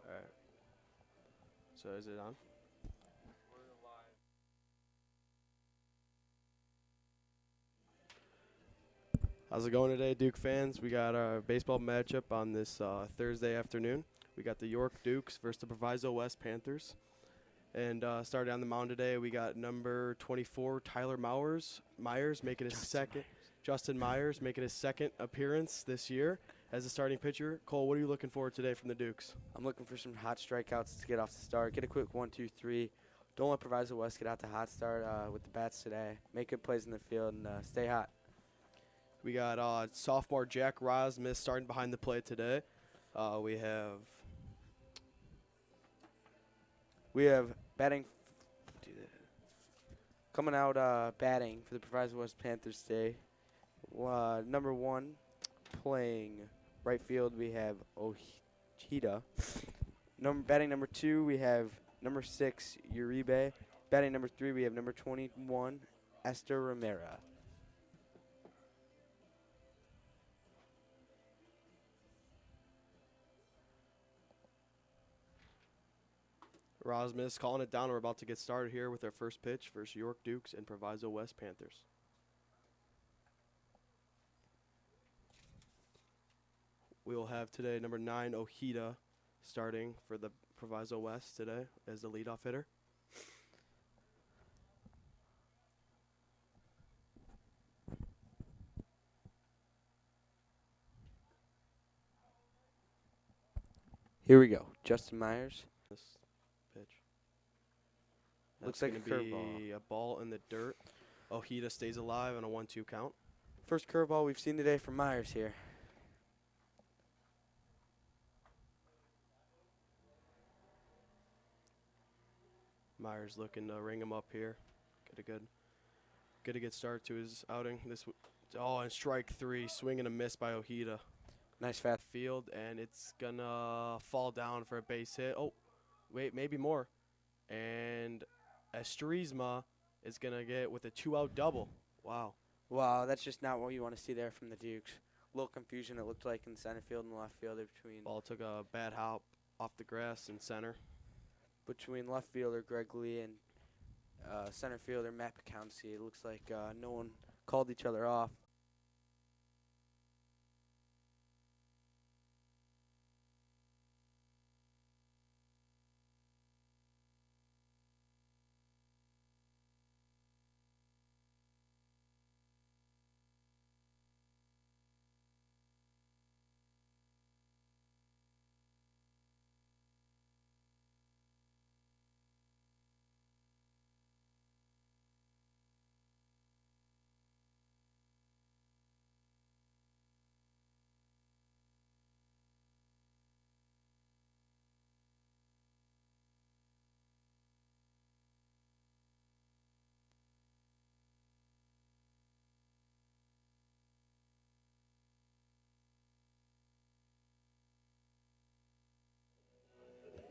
All right. So is it on? How's it going today, Duke fans? We got our baseball matchup on this Thursday afternoon. We got the York Dukes versus the Proviso West Panthers. And starting on the mound today, we got number 24, Tyler Myers making his second. Justin Myers making his second appearance this year as a starting pitcher. Cole, what are you looking for today from the Dukes? I'm looking for some hot strikeouts to get off the start. Get a quick 1, 2, 3. Don't let Proviso West get out the hot start with the bats today. Make good plays in the field and stay hot. We got sophomore Jack Rosmus starting behind the plate today. We have batting. Coming out batting for the Proviso West Panthers today. Number 1, playing right field, we have Ojeda. Batting number 2, we have number 6, Uribe. Batting number 3, we have number 21, Esther Romero. Rosmus calling it down. We're about to get started here with our first pitch versus York Dukes and Proviso West Panthers. We will have today number 9, Ojeda, starting for the Proviso West today as the leadoff hitter. Here we go. Justin Myers. This pitch. Looks That's like a gonna curveball. be a ball in the dirt. Ojeda stays alive on a 1-2 count. First curveball we've seen today from Myers here. Myers looking to ring him up here. Get a good start to his outing. And strike 3, swing and a miss by Ojeda. Nice fat Field, and it's gonna fall down for a base hit. Oh, wait, maybe more. And Estrisma is gonna get with a 2-out double. Wow. Wow, that's just not what you want to see there from the Dukes. A little confusion it looked like in center field and left field between Ball took a bad hop off the grass in center. left fielder Greg Lee and center fielder Matt Pekowski. It looks like no one called each other off.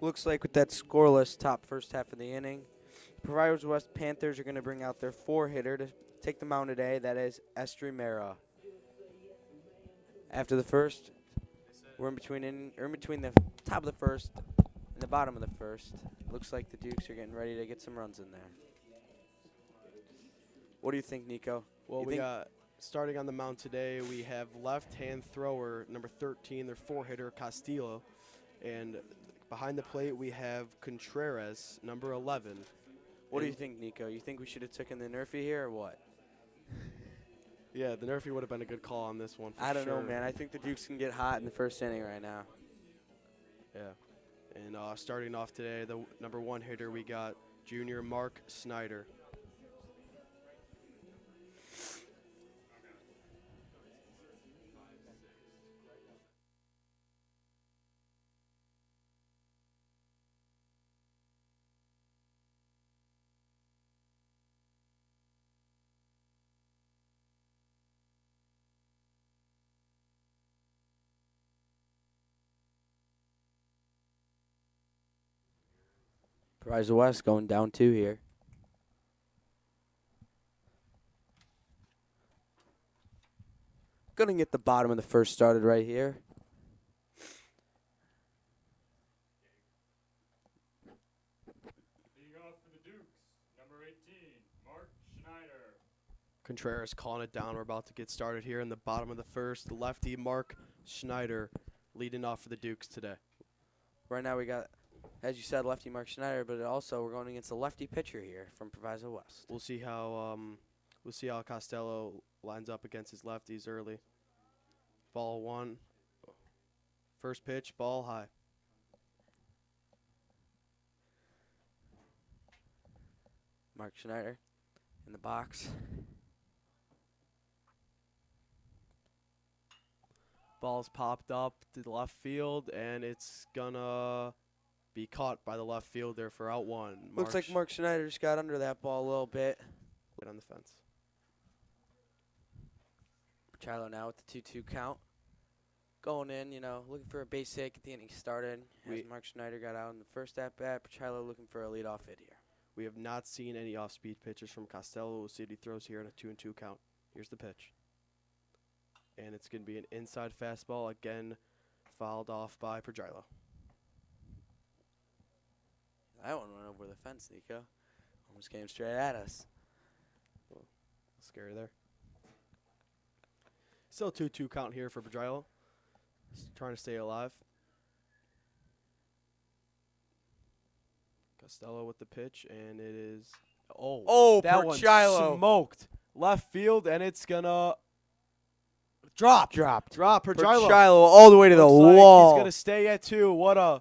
Looks like with that scoreless top first half of the inning, Proviso West Panthers are going to bring out their 4-hitter to take the mound today. That is Esther Mera. After the first, we're in between the top of the first and the bottom of the first. Looks like the Dukes are getting ready to get some runs in there. What do you think, Nico? Well, we got starting on the mound today. We have left-hand thrower number 13, their 4-hitter Castillo, and behind the plate we have Contreras, number 11. What do you think, Nico? You think we should have taken the Nerfy here or what? Yeah, the Nerfy would have been a good call on this one for I don't sure. know, man. I think the Dukes can get hot in the first inning right now. Yeah. And starting off today, the number 1 hitter, we got junior Mark Snyder. Proviso West going down 2 here. Gonna get the bottom of the first started right here. Leading off for the Dukes, number 18, Mark Schneider. Contreras calling it down. We're about to get started here in the bottom of the first. Lefty Mark Schneider leading off for the Dukes today. Right now we got, as you said, lefty Mark Schneider, but also we're going against a lefty pitcher here from Proviso West. We'll see how Costello lines up against his lefties early. Ball one. First pitch, ball high. Mark Schneider in the box. Ball's popped up to the left field, and it's gonna be caught by the left fielder for out one. Looks like Mark Schneider just got under that ball a little bit. Right on the fence. Chilo now with the 2-2 count. Going in, looking for a base hit, get the inning started. As Mark Schneider got out in the first at-bat, Chilo looking for a leadoff hit here. We have not seen any off-speed pitches from Costello. We'll see what he throws here in a 2-2 count. Here's the pitch. And it's going to be an inside fastball, again fouled off by Pergilo. That one went over the fence, Nico. Almost came straight at us. Well, scary there. Still 2-2 count here for Pergilo. Trying to stay alive. Costello with the pitch, and it is... Oh, that one smoked. Left field, and it's going to... Drop. Pergilo. Pergilo all the way to the wall. He's going to stay at 2. What a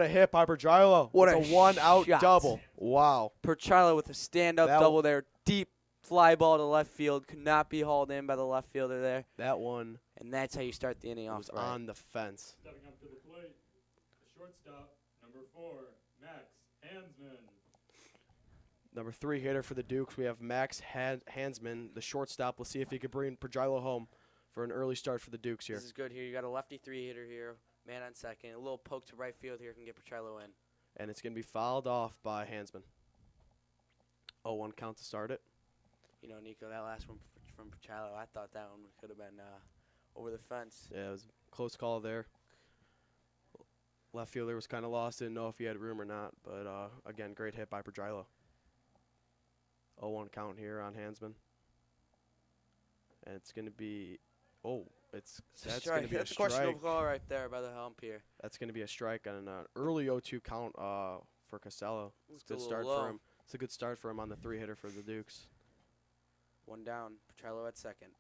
hit by Pergilo. What a one-out double. Wow. Pergilo with a stand-up double there. Deep fly ball to left field. Could not be hauled in by the left fielder there. That one. And that's how you start the inning off. Was on the fence. Stepping up to the plate, the shortstop, number 4, Max Hansman. Number 3 hitter for the Dukes, we have Max Hansman, the shortstop. We'll see if he can bring Pergilo home for an early start for the Dukes here. This is good here. You got a lefty 3 hitter here, man on second. A little poke to right field here can get Pergilo in. And it's going to be fouled off by Hansman. 0-1 count to start it. Nico, that last one from Pergilo, I thought that one could have been over the fence. Yeah, it was a close call there. Left fielder was kind of lost, didn't know if he had room or not. But, again, great hit by Pergilo. 0-1 count here on Hansman. And it's going to be, that's going to be a strike. Questionable call right there by the hump here. That's going to be a strike on an early 0-2 count for Costello. It's a good start for him. It's a good start for him on the 3 hitter for the Dukes. One down, Pergilo at second.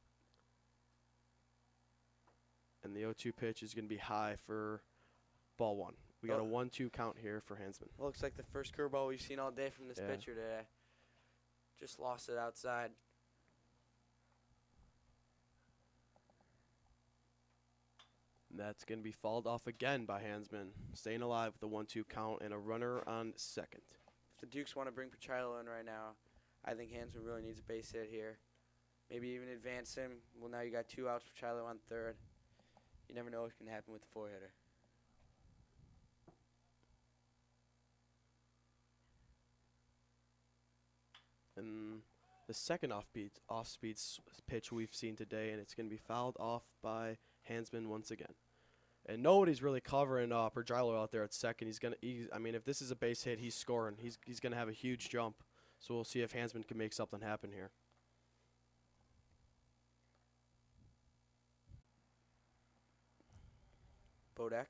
And the 0-2 pitch is going to be high for ball 1. We got a 1-2 count here for Hansman. Looks like the first curveball we've seen all day from this pitcher today. Just lost it outside. And that's going to be fouled off again by Hansman. Staying alive with a 1-2 count and a runner on second. If the Dukes want to bring Pergilo in right now, I think Hansman really needs a base hit here. Maybe even advance him. Well, now you got 2 outs for Pergilo on third. You never know what can happen with the 4 hitter. And the second off-speed pitch we've seen today, and it's going to be fouled off by Hansman once again. And nobody's really covering Pergilo out there at second. If this is a base hit, he's scoring. He's going to have a huge jump. So we'll see if Hansman can make something happen here. Bodak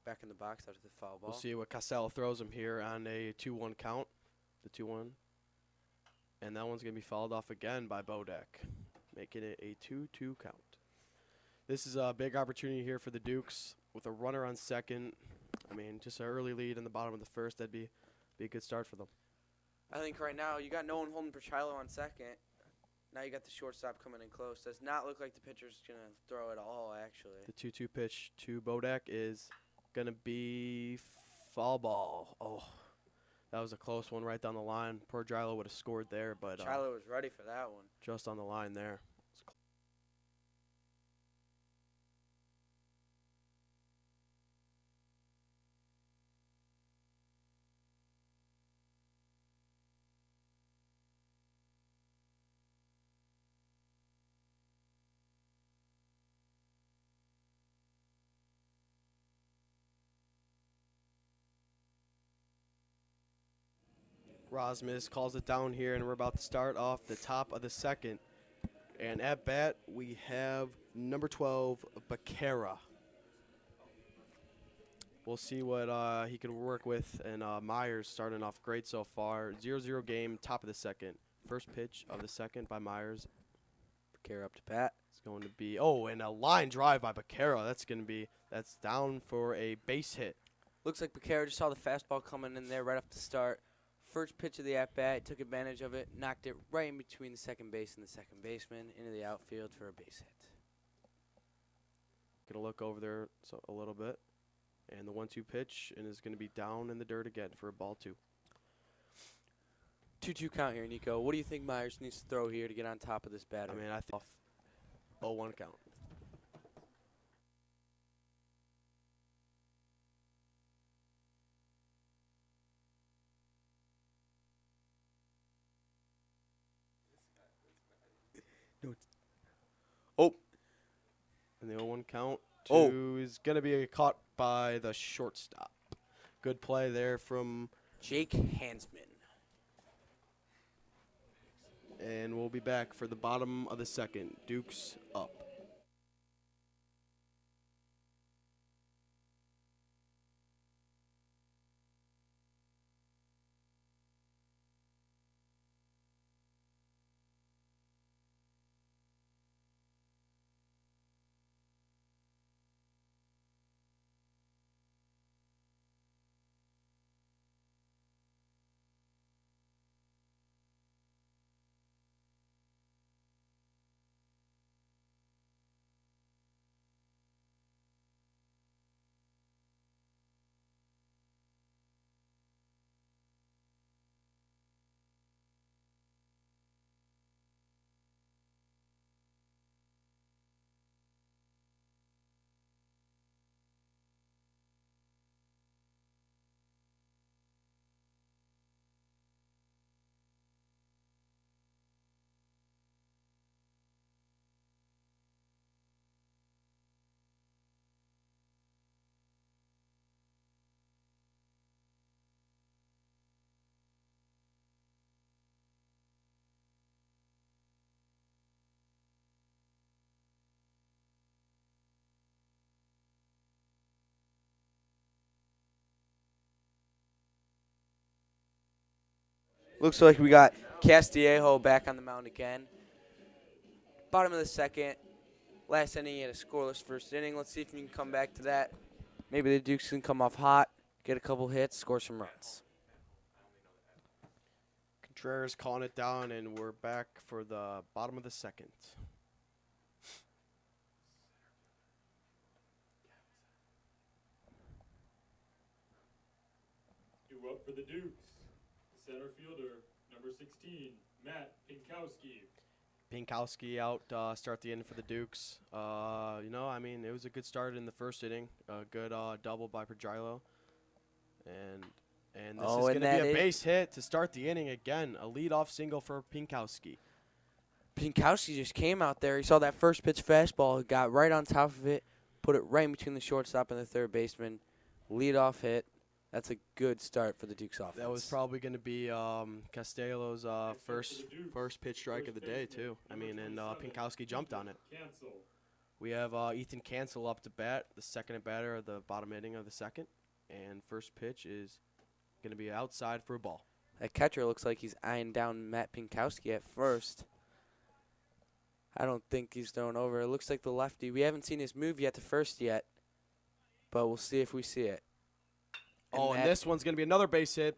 back in the box after the foul ball. We'll see what Costello throws him here on a 2-1 count. The 2-1. And that one's going to be fouled off again by Bodak, making it a 2-2 count. This is a big opportunity here for the Dukes with a runner on second. Just an early lead in the bottom of the first. That'd be a good start for them. I think right now you got no one holding Pergilo on second. Now you got the shortstop coming in close. Does not look like the pitcher's going to throw it all, actually. The 2-2 pitch to Bodak is going to be foul ball. Oh, that was a close one right down the line. Pergilo would have scored there, but Pergilo was ready for that one. Just on the line there. Rosmus calls it down here, and we're about to start off the top of the second. And at bat, we have number 12, Becerra. We'll see what he can work with. And Myers starting off great so far. 0-0 game, top of the second. First pitch of the second by Myers. Becerra up to bat. It's going to be, and a line drive by Becerra. That's down for a base hit. Looks like Becerra just saw the fastball coming in there right off the start. First pitch of the at-bat, took advantage of it, knocked it right in between the second base and the second baseman into the outfield for a base hit. Going to look over there a little bit. And the 1-2 pitch, and is going to be down in the dirt again for a ball 2. 2-2 count here, Nico. What do you think Myers needs to throw here to get on top of this batter? I mean, I think 0-1 count. And the 0-1 count is going to be caught by the shortstop. Good play there from Jake Hansman. And we'll be back for the bottom of the second. Dukes up. Looks like we got Castillejo back on the mound again. Bottom of the second. Last inning, he had a scoreless first inning. Let's see if we can come back to that. Maybe the Dukes can come off hot, get a couple hits, score some runs. Contreras calling it down, and we're back for the bottom of the second. Due up for the Dukes. Center fielder, number 16, Matt Pinkowski. Pinkowski out, start the inning for the Dukes. It was a good start in the first inning. A good double by Pedrillo. And this is going to be a base hit to start the inning again. A leadoff single for Pinkowski. Pinkowski just came out there. He saw that first pitch fastball, got right on top of it, put it right in between the shortstop and the third baseman. Leadoff hit. That's a good start for the Dukes offense. That was probably going to be Castella's first pitch strike of the day, too. And Pinkowski jumped on it. We have Ethan Cancel up to bat, the second batter of the bottom inning of the second. And first pitch is going to be outside for a ball. That catcher looks like he's eyeing down Matt Pinkowski at first. I don't think he's thrown over. It looks like the lefty. We haven't seen his move yet to first yet, but we'll see if we see it. And this one's going to be another base hit,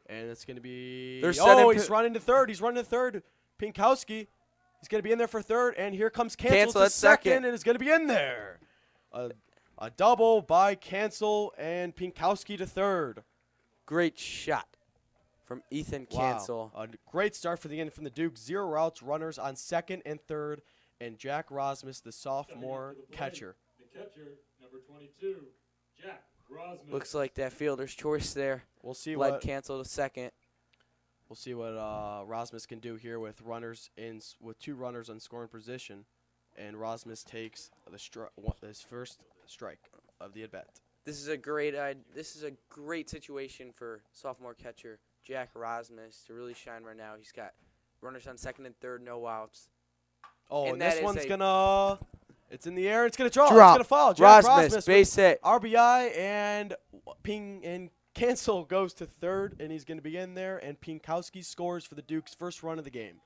and it's going to be he's running to third. He's running to third. Pinkowski, he's going to be in there for third, and here comes Cancel to second, and it's going to be in there. A double by Cancel and Pinkowski to third. Great shot from Ethan Cancel. A great start for the inning from the Dukes. 0 outs, runners on second and third, and Jack Rosmus, the sophomore catcher. The catcher, number 22, Jack Rosmus. Looks like that fielder's choice there. We'll see what Cancel to second. We'll see what Rosmus can do here with two runners on scoring position, and Rosmus takes his first strike of the at bat. This is a great situation for sophomore catcher Jack Rosmus to really shine right now. He's got runners on second and third, no outs. Oh, And and that this is one's a- gonna. It's in the air. It's gonna draw. Drop. It's gonna foul. Jack Rosmus, with base hit. RBI and ping and cancel goes to third, and he's gonna be in there. And Pinkowski scores for the Dukes' first run of the game.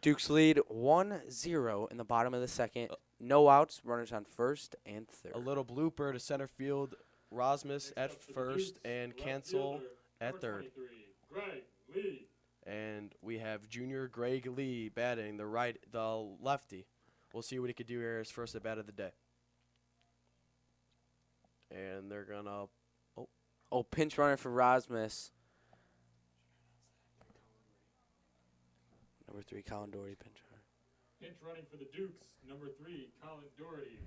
Dukes lead 1-0 in the bottom of the second. No outs, runners on first and third. A little blooper to center field. Rasmus Next at up for the first Dukes, and left cancel fielder, at number third. 23, Greg Lee. And we have junior Greg Lee batting the lefty. We'll see what he could do here his first at bat of the day. And they're gonna. Oh, pinch runner for Rosmus. Number 3, Colin Doherty, pinch runner. Pinch running for the Dukes, number 3, Colin Doherty.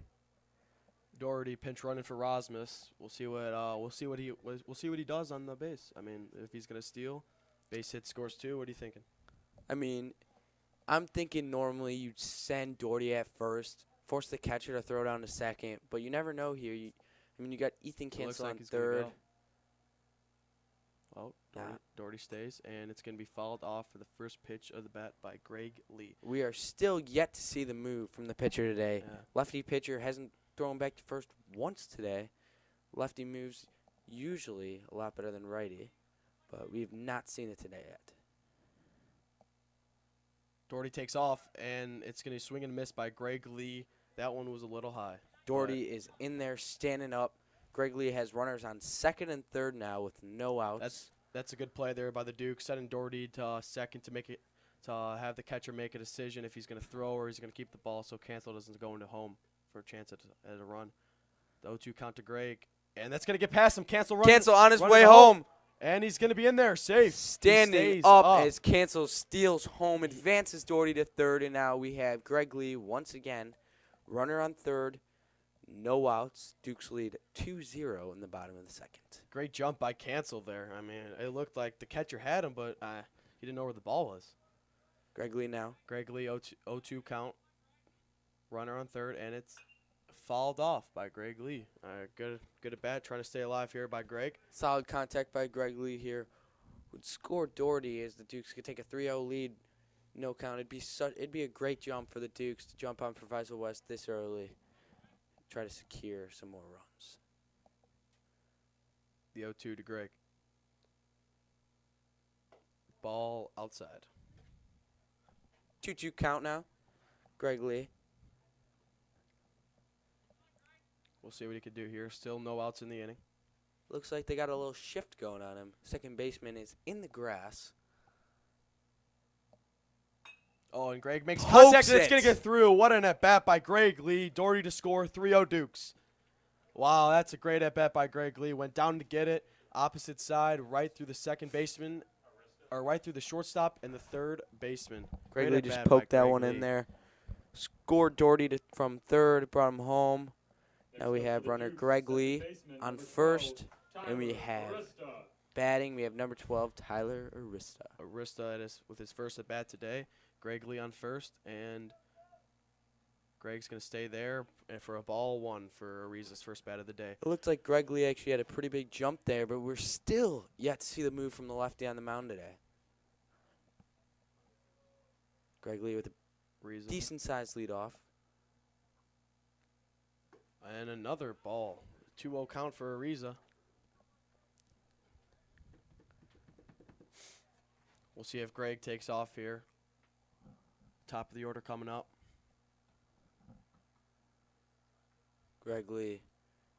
Doherty pinch running for Rasmus. We'll see what he does on the base. I mean, if he's gonna steal, base hit scores 2. What are you thinking? I mean, I'm thinking normally you'd send Doherty at first, force the catcher to throw down to second, but you never know here. You got Ethan It looks Cancel like on he's gonna third. go. Oh, Nah. Doherty stays, and it's gonna be fouled off for the first pitch of the bat by Greg Lee. We are still yet to see the move from the pitcher today. Yeah. Lefty pitcher hasn't thrown back to first once today. Lefty moves usually a lot better than righty, but we've not seen it today yet. Doherty takes off, and it's going to swing and miss by Greg Lee. That one was a little high. Doherty is in there standing up. Greg Lee has runners on second and third now with no outs. That's a good play there by the Duke, setting Doherty to second to have the catcher make a decision if he's going to throw or he's going to keep the ball so Cancel doesn't go into home for a chance at a run. The 0-2 count to Greg, and that's going to get past him. Cancel on his running way to home. And he's going to be in there, safe. He Standing stays up as Cancel steals home, advances Doherty to third, and now we have Greg Lee once again. Runner on third, no outs. Dukes lead 2-0 in the bottom of the second. Great jump by Cancel there. I mean, it looked like the catcher had him, but he didn't know where the ball was. Greg Lee now. Greg Lee, 0-2 count. Runner on third, and it's fouled off by Greg Lee. Good at bat, trying to stay alive here by Greg. Solid contact by Greg Lee here. Would score Doherty as the Dukes could take a 3-0 lead. No count. It'd be a great jump for the Dukes to jump on Proviso West this early. Try to secure some more runs. The 0-2 to Greg. Ball outside. 2-2 count now. Greg Lee. We'll see what he could do here. Still no outs in the inning. Looks like they got a little shift going on him. Second baseman is in the grass. Oh, and Greg makes Pokes contact, and it's it. going to get through. What an at-bat by Greg Lee. Doherty to score, 3-0 Dukes. Wow, that's a great at-bat by Greg Lee. Went down to get it, opposite side, right through the second baseman, or right through the shortstop and the third baseman. Greg Great Lee just at-bat by poked that Greg one Lee. in there. Scored Doherty from third, brought him home. Next Now we up have for the runner Dukes, Greg second Lee baseman, on number 12, first, and we Tyler have Arista. batting. We have number 12, Tyler Arista. Arista with his first at-bat today. Greg Lee on first, and Greg's going to stay there for a ball one for Ariza's first bat of the day. It looked like Greg Lee actually had a pretty big jump there, but we're still yet to see the move from the lefty on the mound today. Greg Lee with a Ariza. decent-sized leadoff. And another ball. 2-0 count for Ariza. We'll see if Greg takes off here. Top of the order coming up. Greg Lee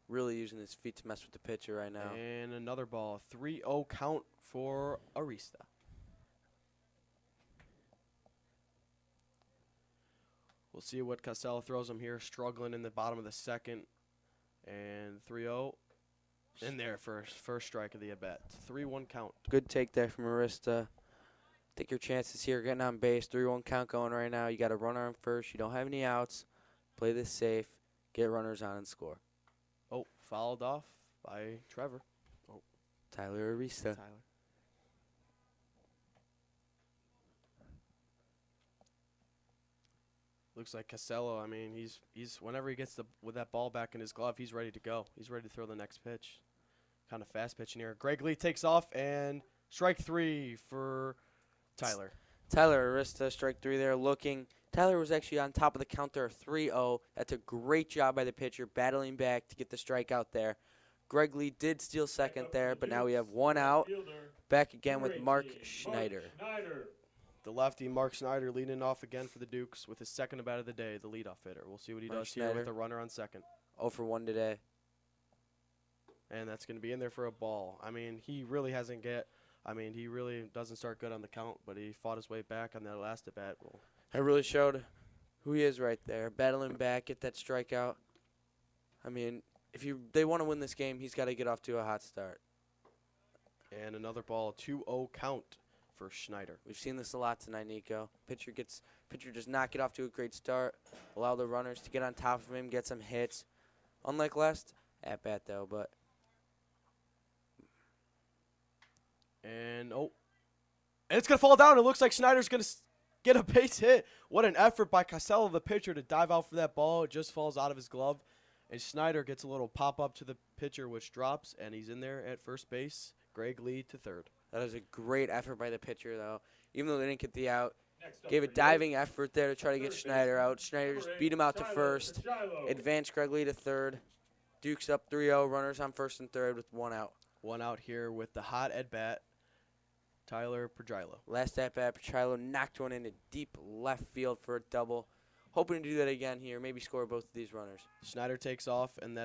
really using his feet to mess with the pitcher right now. And another ball. 3-0 count for Arista. We'll see what Costello throws him here. Struggling in the bottom of the second. And 3-0 in there for his first strike of the at-bat. 3-1 count. Good take there from Arista. Take your chances here getting on base. 3-1 count going right now. You got a runner on first. You don't have any outs. Play this safe. Get runners on and score. Oh, fouled off by Trevor. Tyler Arista. Tyler. Looks like Costello, I mean, he's whenever he gets with that ball back in his glove, he's ready to go. He's ready to throw the next pitch. Kind of fast pitching here. Greg Lee takes off, and Strike 3 for Tyler. Tyler Arista, strike 3 there, looking. Tyler was actually on top of the counter 3-0. That's a great job by the pitcher, battling back to get the strikeout there. Greg Lee did steal second there, but now we have one out. Back again with Mark Schneider. The lefty, Mark Schneider, leading off again for the Dukes with his second at bat of the day, the leadoff hitter. We'll see what he Mark does here Schneider. with a runner on second. 0 for 1 today. And that's going to be in there for a ball. I mean, he really doesn't start good on the count, but he fought his way back on that last at bat. Well, That really showed who he is right there, battling back, get that strikeout. I mean, if they want to win this game, he's got to get off to a hot start. and another ball, 2-0 count for Schneider. We've seen this a lot tonight, Nico. Pitcher does not get off to a great start, allow the runners to get on top of him, get some hits. Unlike last at bat though, but And it's going to fall down. It looks like Schneider's going to get a base hit. What an effort by Casella, the pitcher, to dive out for that ball. It just falls out of his glove. And Schneider gets a little pop-up to the pitcher, which drops, and he's in there at first base. Greg Lee to third. that is a great effort by the pitcher though. Even though they didn't get the out, gave a diving effort there to try to get Schneider out. Schneider just beat him out to first. Advanced Greg Lee to third. Duke's up 3-0. Runners on first and third with one out. One out here with the hot at-bat, Tyler Pergilo. Last at bat, Petrilo knocked one into deep left field for a double. Hoping to do that again here. Maybe score both of these runners. Schneider takes off, and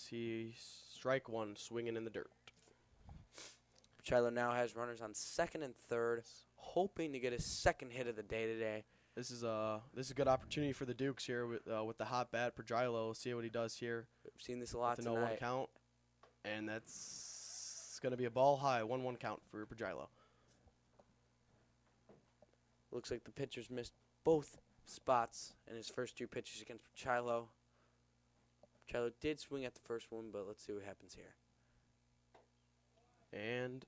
he strike one, swinging in the dirt. Petrilo now has runners on second and third, hoping to get his second hit of the day today. This is a good opportunity for the Dukes here with the hot bat, Pergilo. See what he does here. We've seen this a lot With the 0-1 tonight. count, and that's going to be a ball high, 1-1 count for Pergilo. Looks like the pitcher's missed both spots in his first two pitches against Petrilo. Petrilo did swing at the first one, but let's see what happens here. And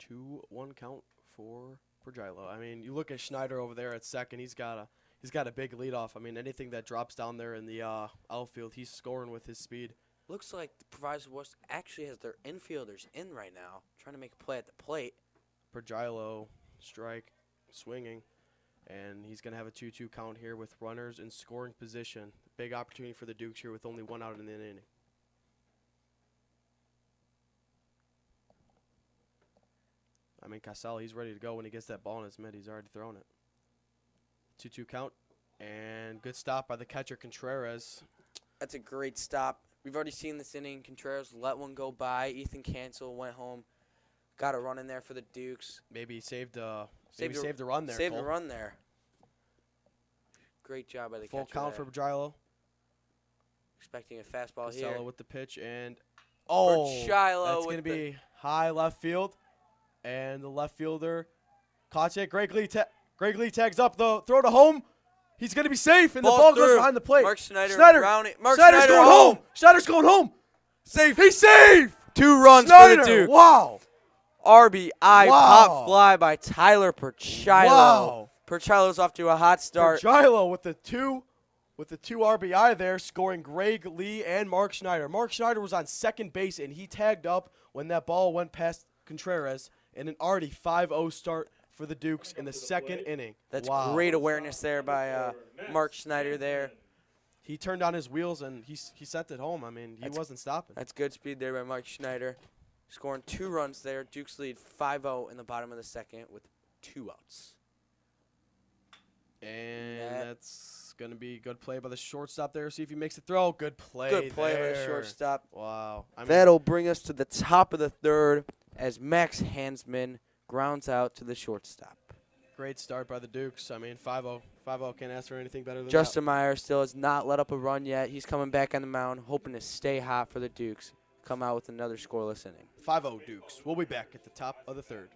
2-1 count for Pergilo. I mean, you look at Schneider over there at second. He's got a big leadoff. I mean, anything that drops down there in the outfield, he's scoring with his speed. Looks like the Proviso West actually has their infielders in right now, trying to make a play at the plate. Pergilo strike, swinging, and he's going to have a 2-2 count here with runners in scoring position. Big opportunity for the Dukes here with only one out in the inning. I mean, Casella, he's ready to go when he gets that ball in his mitt. He's already thrown it. 2-2 count, and good stop by the catcher, Contreras. That's a great stop. We've already seen this inning. Contreras let one go by. Ethan Cancel went home, got a run in there for the Dukes. Maybe he saved the run there. Saved Cole. the run there. Great job by the Full catcher count there. for Pergilo. Expecting a fastball Casella here. with the pitch, and Pergilo that's with going to the- be high left field, and the left fielder caught it. Greg Lee tags up the throw to home. He's going to be safe, and the ball goes through. behind the plate. Mark Schneider. Schneider's Schneider going home. Schneider's going home. Safe. He's safe. 2 runs Schneider, for the Duke. wow. RBI Wow. pop fly by Tyler Pergilo. Wow. Pergilo's off to a hot start. Pergilo with the two RBI there, scoring Greg Lee and Mark Schneider. Mark Schneider was on second base, and he tagged up when that ball went past Contreras, and an already 5-0 start for the Dukes in the second inning. That's wow. great awareness there by Mark Schneider there. He turned on his wheels, and he sent it home. I mean, he wasn't stopping. That's good speed there by Mark Schneider. Scoring 2 runs there. Dukes lead 5-0 in the bottom of the second with 2 outs. And that's going to be good play by the shortstop there. See if he makes a throw. Good play Good play by the there. shortstop. Wow. I mean, That'll bring us to the top of the third as Max Hansman grounds out to the shortstop. great start by the Dukes. I mean, 5-0. 5-0 can't ask for anything better than Justin Meyer still has not let up a run yet. He's coming back on the mound, hoping to stay hot for the Dukes. Come out with another scoreless inning. that. 5-0 Dukes. We'll be back at the top of the third.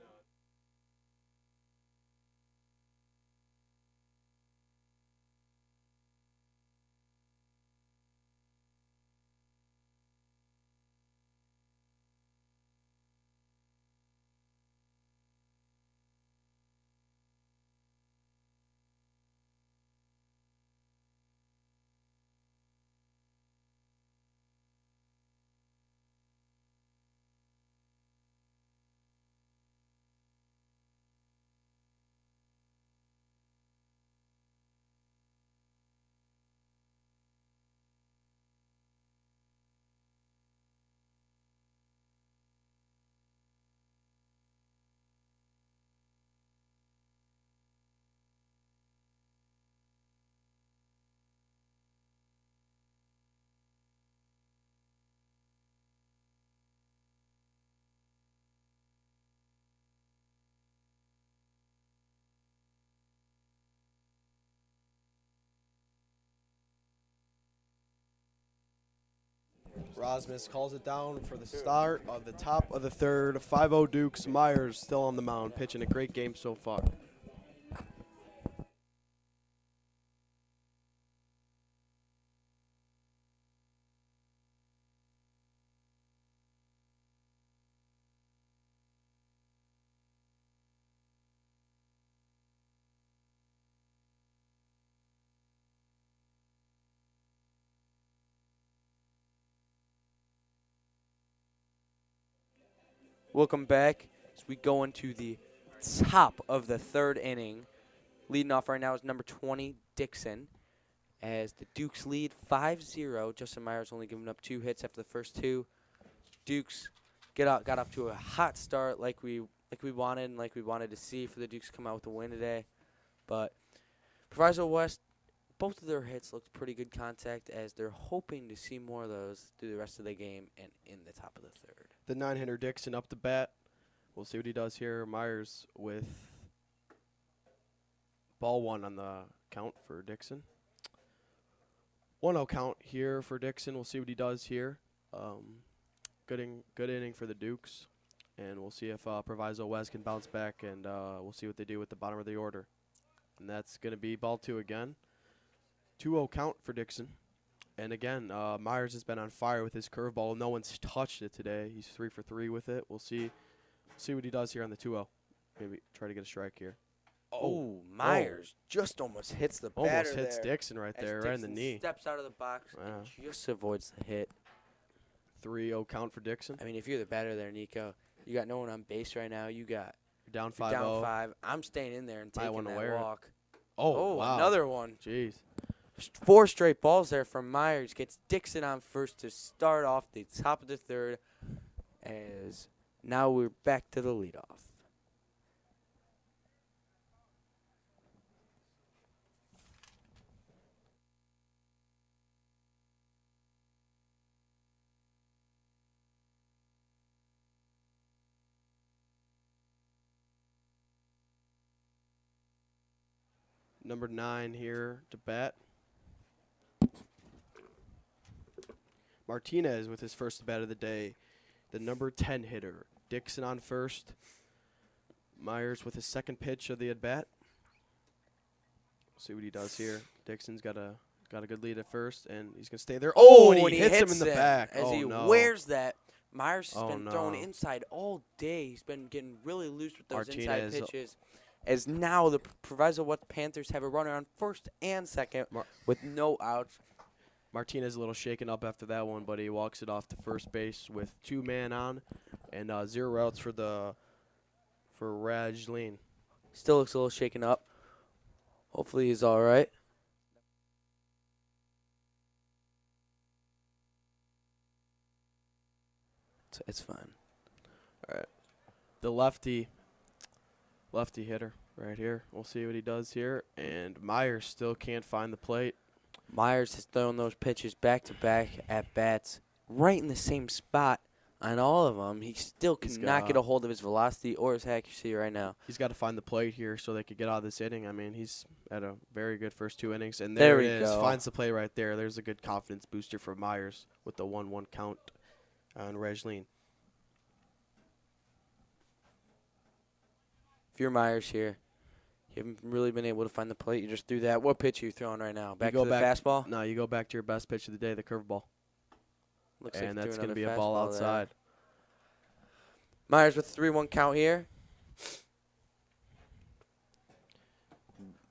Rosmus calls it down for the start of the top of the third. 5-0 Dukes. Myers still on the mound, pitching a great game so far. Welcome back as we go into the top of the third inning. Leading off right now is number 20, Dixon, as the Dukes lead 5-0. Justin Myers only giving up 2 hits after the first 2. Dukes got off to a hot start like we wanted and like we wanted to see for the Dukes to come out with a win today. But Proviso West, both of their hits looked pretty good contact, as they're hoping to see more of those through the rest of the game and in the top of the third. The 9-hitter Dixon up to bat. We'll see what he does here. Myers with ball 1 on the count for Dixon. 1-0 count here for Dixon. We'll see what he does here. Good inning for the Dukes. And we'll see if Proviso West can bounce back, and we'll see what they do with the bottom of the order. And that's going to be ball 2 again. 2-0 count for Dixon. And again, Myers has been on fire with his curveball. No one's touched it today. He's 3 for 3 with it. We'll see what he does here on the 2-0. Maybe try to get a strike here. Oh, Myers just almost hits the batter Almost hits there. Dixon right there, right in the knee. Steps out of the box and just avoids the hit. 3-0 count for Dixon. I mean, if you're the batter there, Nico, you got no one on base right now. You're down 5-0. Down 5. I'm staying in there and taking that walk. Oh, wow. Another one. Jeez. 4 straight balls there from Myers. Gets Dixon on first to start off the top of the third, as now we're back to the leadoff. Number 9 here to bat. Martinez with his first bat of the day. The number 10 hitter. Dixon on first. Myers with his second pitch of the at-bat. See what he does here. Dixon's got a good lead at first, and he's going to stay there. Oh, and he hits him in the back. As he wears that. Myers has been thrown inside all day. He's been getting really loose with those inside pitches. As now the Proviso West Panthers have a runner on first and second with no outs. Martinez a little shaken up after that one, but he walks it off to first base with 2 men on and 0 outs for Rajleen. Still looks a little shaken up. Hopefully he's all right. It's fine. All right. The lefty hitter right here. We'll see what he does here. And Myers still can't find the plate. Myers has thrown those pitches back-to-back at bats right in the same spot on all of them. He still cannot get a hold of his velocity or his accuracy right now. He's got to find the plate here so they could get out of this inning. I mean, he's had a very good first 2 innings. And there it is. Finds the play right there. There's a good confidence booster for Myers with the 1-1 count on Rajleen. If you're Myers here, you haven't really been able to find the plate. You just threw that. What pitch are you throwing right now? Back to the fastball? No, you go back to your best pitch of the day, the curveball. Looks and like that's going to be a ball outside. There. Myers with a 3-1 count here.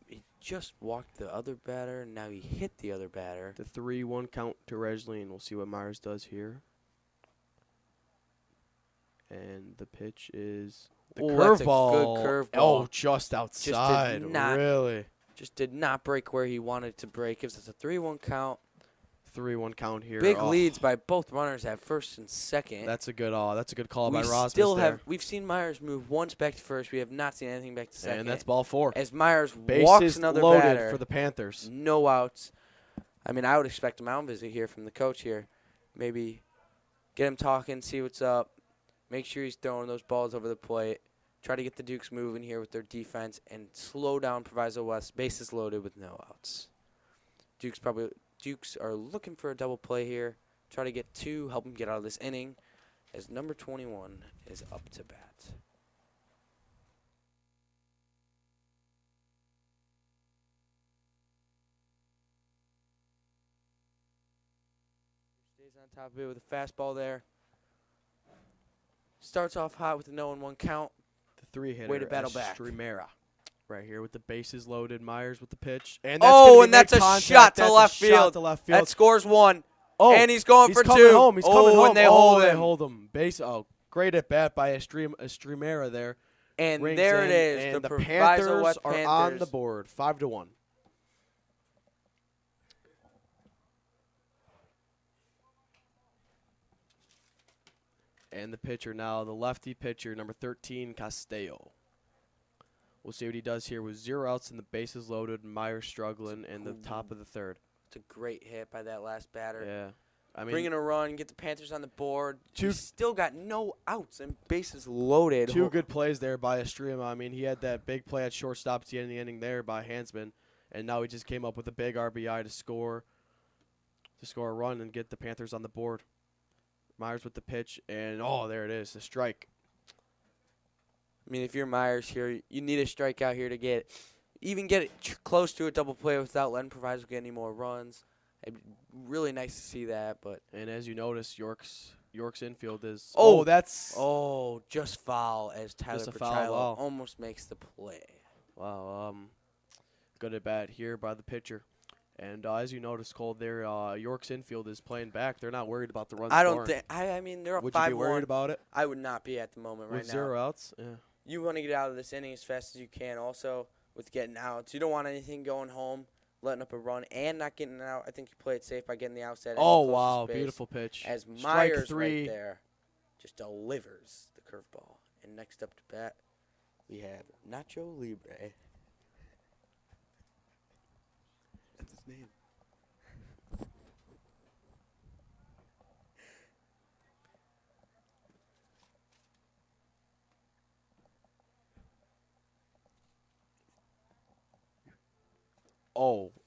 He just walked the other batter, and now he hit the other batter. The 3-1 count to Rajleen. We'll see what Myers does here. And the pitch is the curveball. That's a good curveball. Oh, just outside. Really? Just did not break where he wanted to break. Gives us a 3-1 count. 3-1 count here. Big leads by both runners at first and second. That's a good call by Rosmus. We've seen Myers move once back to first. We have not seen anything back to second. And that's ball 4. As Myers Bases walks another loaded batter. For the Panthers. No outs. I mean, I would expect a mound visit here from the coach here. Maybe get him talking, see what's up. Make sure he's throwing those balls over the plate. Try to get the Dukes moving here with their defense and slow down Proviso West. Bases loaded with no outs. Dukes are looking for a double play here. try to get 2, help him get out of this inning, as number 21 is up to bat. Stays on top of it with a fastball there. Starts off hot with a 0-1 count. The 3-hitter. Way to battle back. Estremera. Right here with the bases loaded. Myers with the pitch. And that's a shot to left field. That scores 1. Oh, and he's going for 2. He's coming home. He's coming home. And they hold him. They hold him. Great at bat by Estremera there. And there it is. And the Proviso Panthers West are on the board, 5-1. And the pitcher now, the lefty pitcher, number 13, Castillo. We'll see what he does here with 0 outs and the bases loaded. Myers struggling in the top of the 3rd. It's a great hit by that last batter. Yeah. I mean, bringing a run, get the Panthers on the board. 2 He's still got no outs and bases loaded. 2 good plays there by Estrema. I mean, he had that big play at shortstop at the end of the inning there by Hansman, and now he just came up with a big RBI to score a run and get the Panthers on the board. Myers with the pitch, and there it is, the strike. I mean, if you're Myers here, you need a strikeout here to get it close to a double play without letting Proviso get any more runs. It'd be really nice to see that, but and as you notice, York's infield is just foul as Tyler Petrilo almost makes the play. Wow, good at bat here by the pitcher. And as you notice, Cole, there York's infield is playing back. They're not worried about the runs. I mean, they're up 5-1. Would you be worried about it? I would not be at the moment right now. With 0 outs? Yeah. You want to get out of this inning as fast as you can. Also, with getting outs, you don't want anything going home, letting up a run, and not getting out. I think you play it safe by getting the outside. Oh, wow, beautiful pitch. As Myers right there just delivers the curveball. And next up to bat, we have Nacho Libre. That's his name.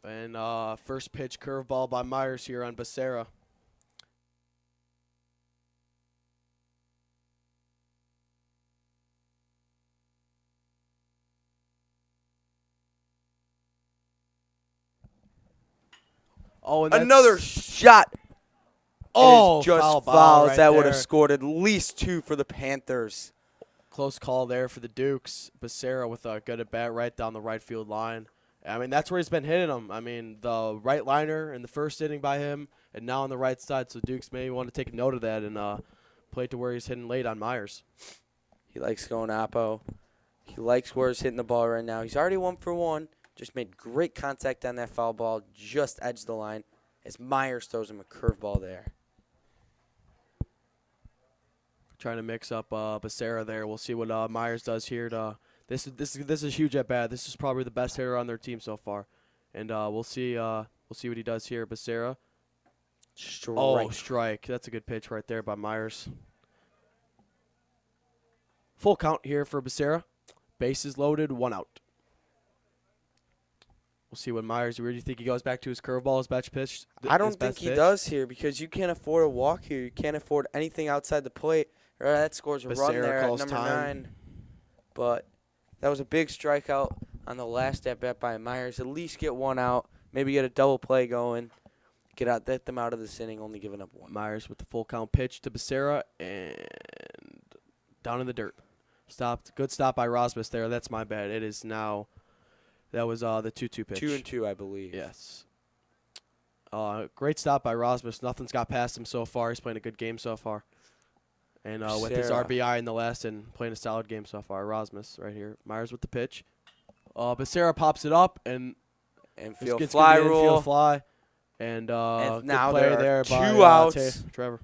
And first pitch curveball by Myers here on Becerra. And another shot. Just fouls. Right that would have scored at least 2 for the Panthers. Close call there for the Dukes. Becerra with a good at bat right down the right field line. I mean, that's where he's been hitting them. I mean, the right liner in the first inning by him, and now on the right side. So Dukes may want to take note of that and play to where he's hitting late on Myers. He likes going oppo. He likes where he's hitting the ball right now. He's already 1 for 1. Just made great contact on that foul ball. Just edged the line as Myers throws him a curveball there. Trying to mix up Becerra there. We'll see what Myers does here. This is huge at bat. This is probably the best hitter on their team so far, and we'll see what he does here. Becerra. Strike. That's a good pitch right there by Myers. Full count here for Becerra. Bases loaded, 1 out. We'll see what Myers. Where do you think he goes back to his curveball, his best pitch? I don't think he does here because you can't afford a walk here. You can't afford anything outside the plate. That scores a run there at number 9. But that was a big strikeout on the last at bat by Myers. At least get 1 out. Maybe get a double play going. Get them out of this inning, only giving up 1. Myers with the full count pitch to Becerra and down in the dirt. Stopped. Good stop by Rosmus there. That's my bad. It is now. That was the 2-2 pitch. 2-2, I believe. Yes. Great stop by Rosmus. Nothing's got past him so far. He's playing a good game so far. And with his RBI in the last and playing a solid game so far. Rosmus right here. Myers with the pitch. Becerra pops it up and infield fly rule. Infield fly. And now play there are by 2 outs. Trevor.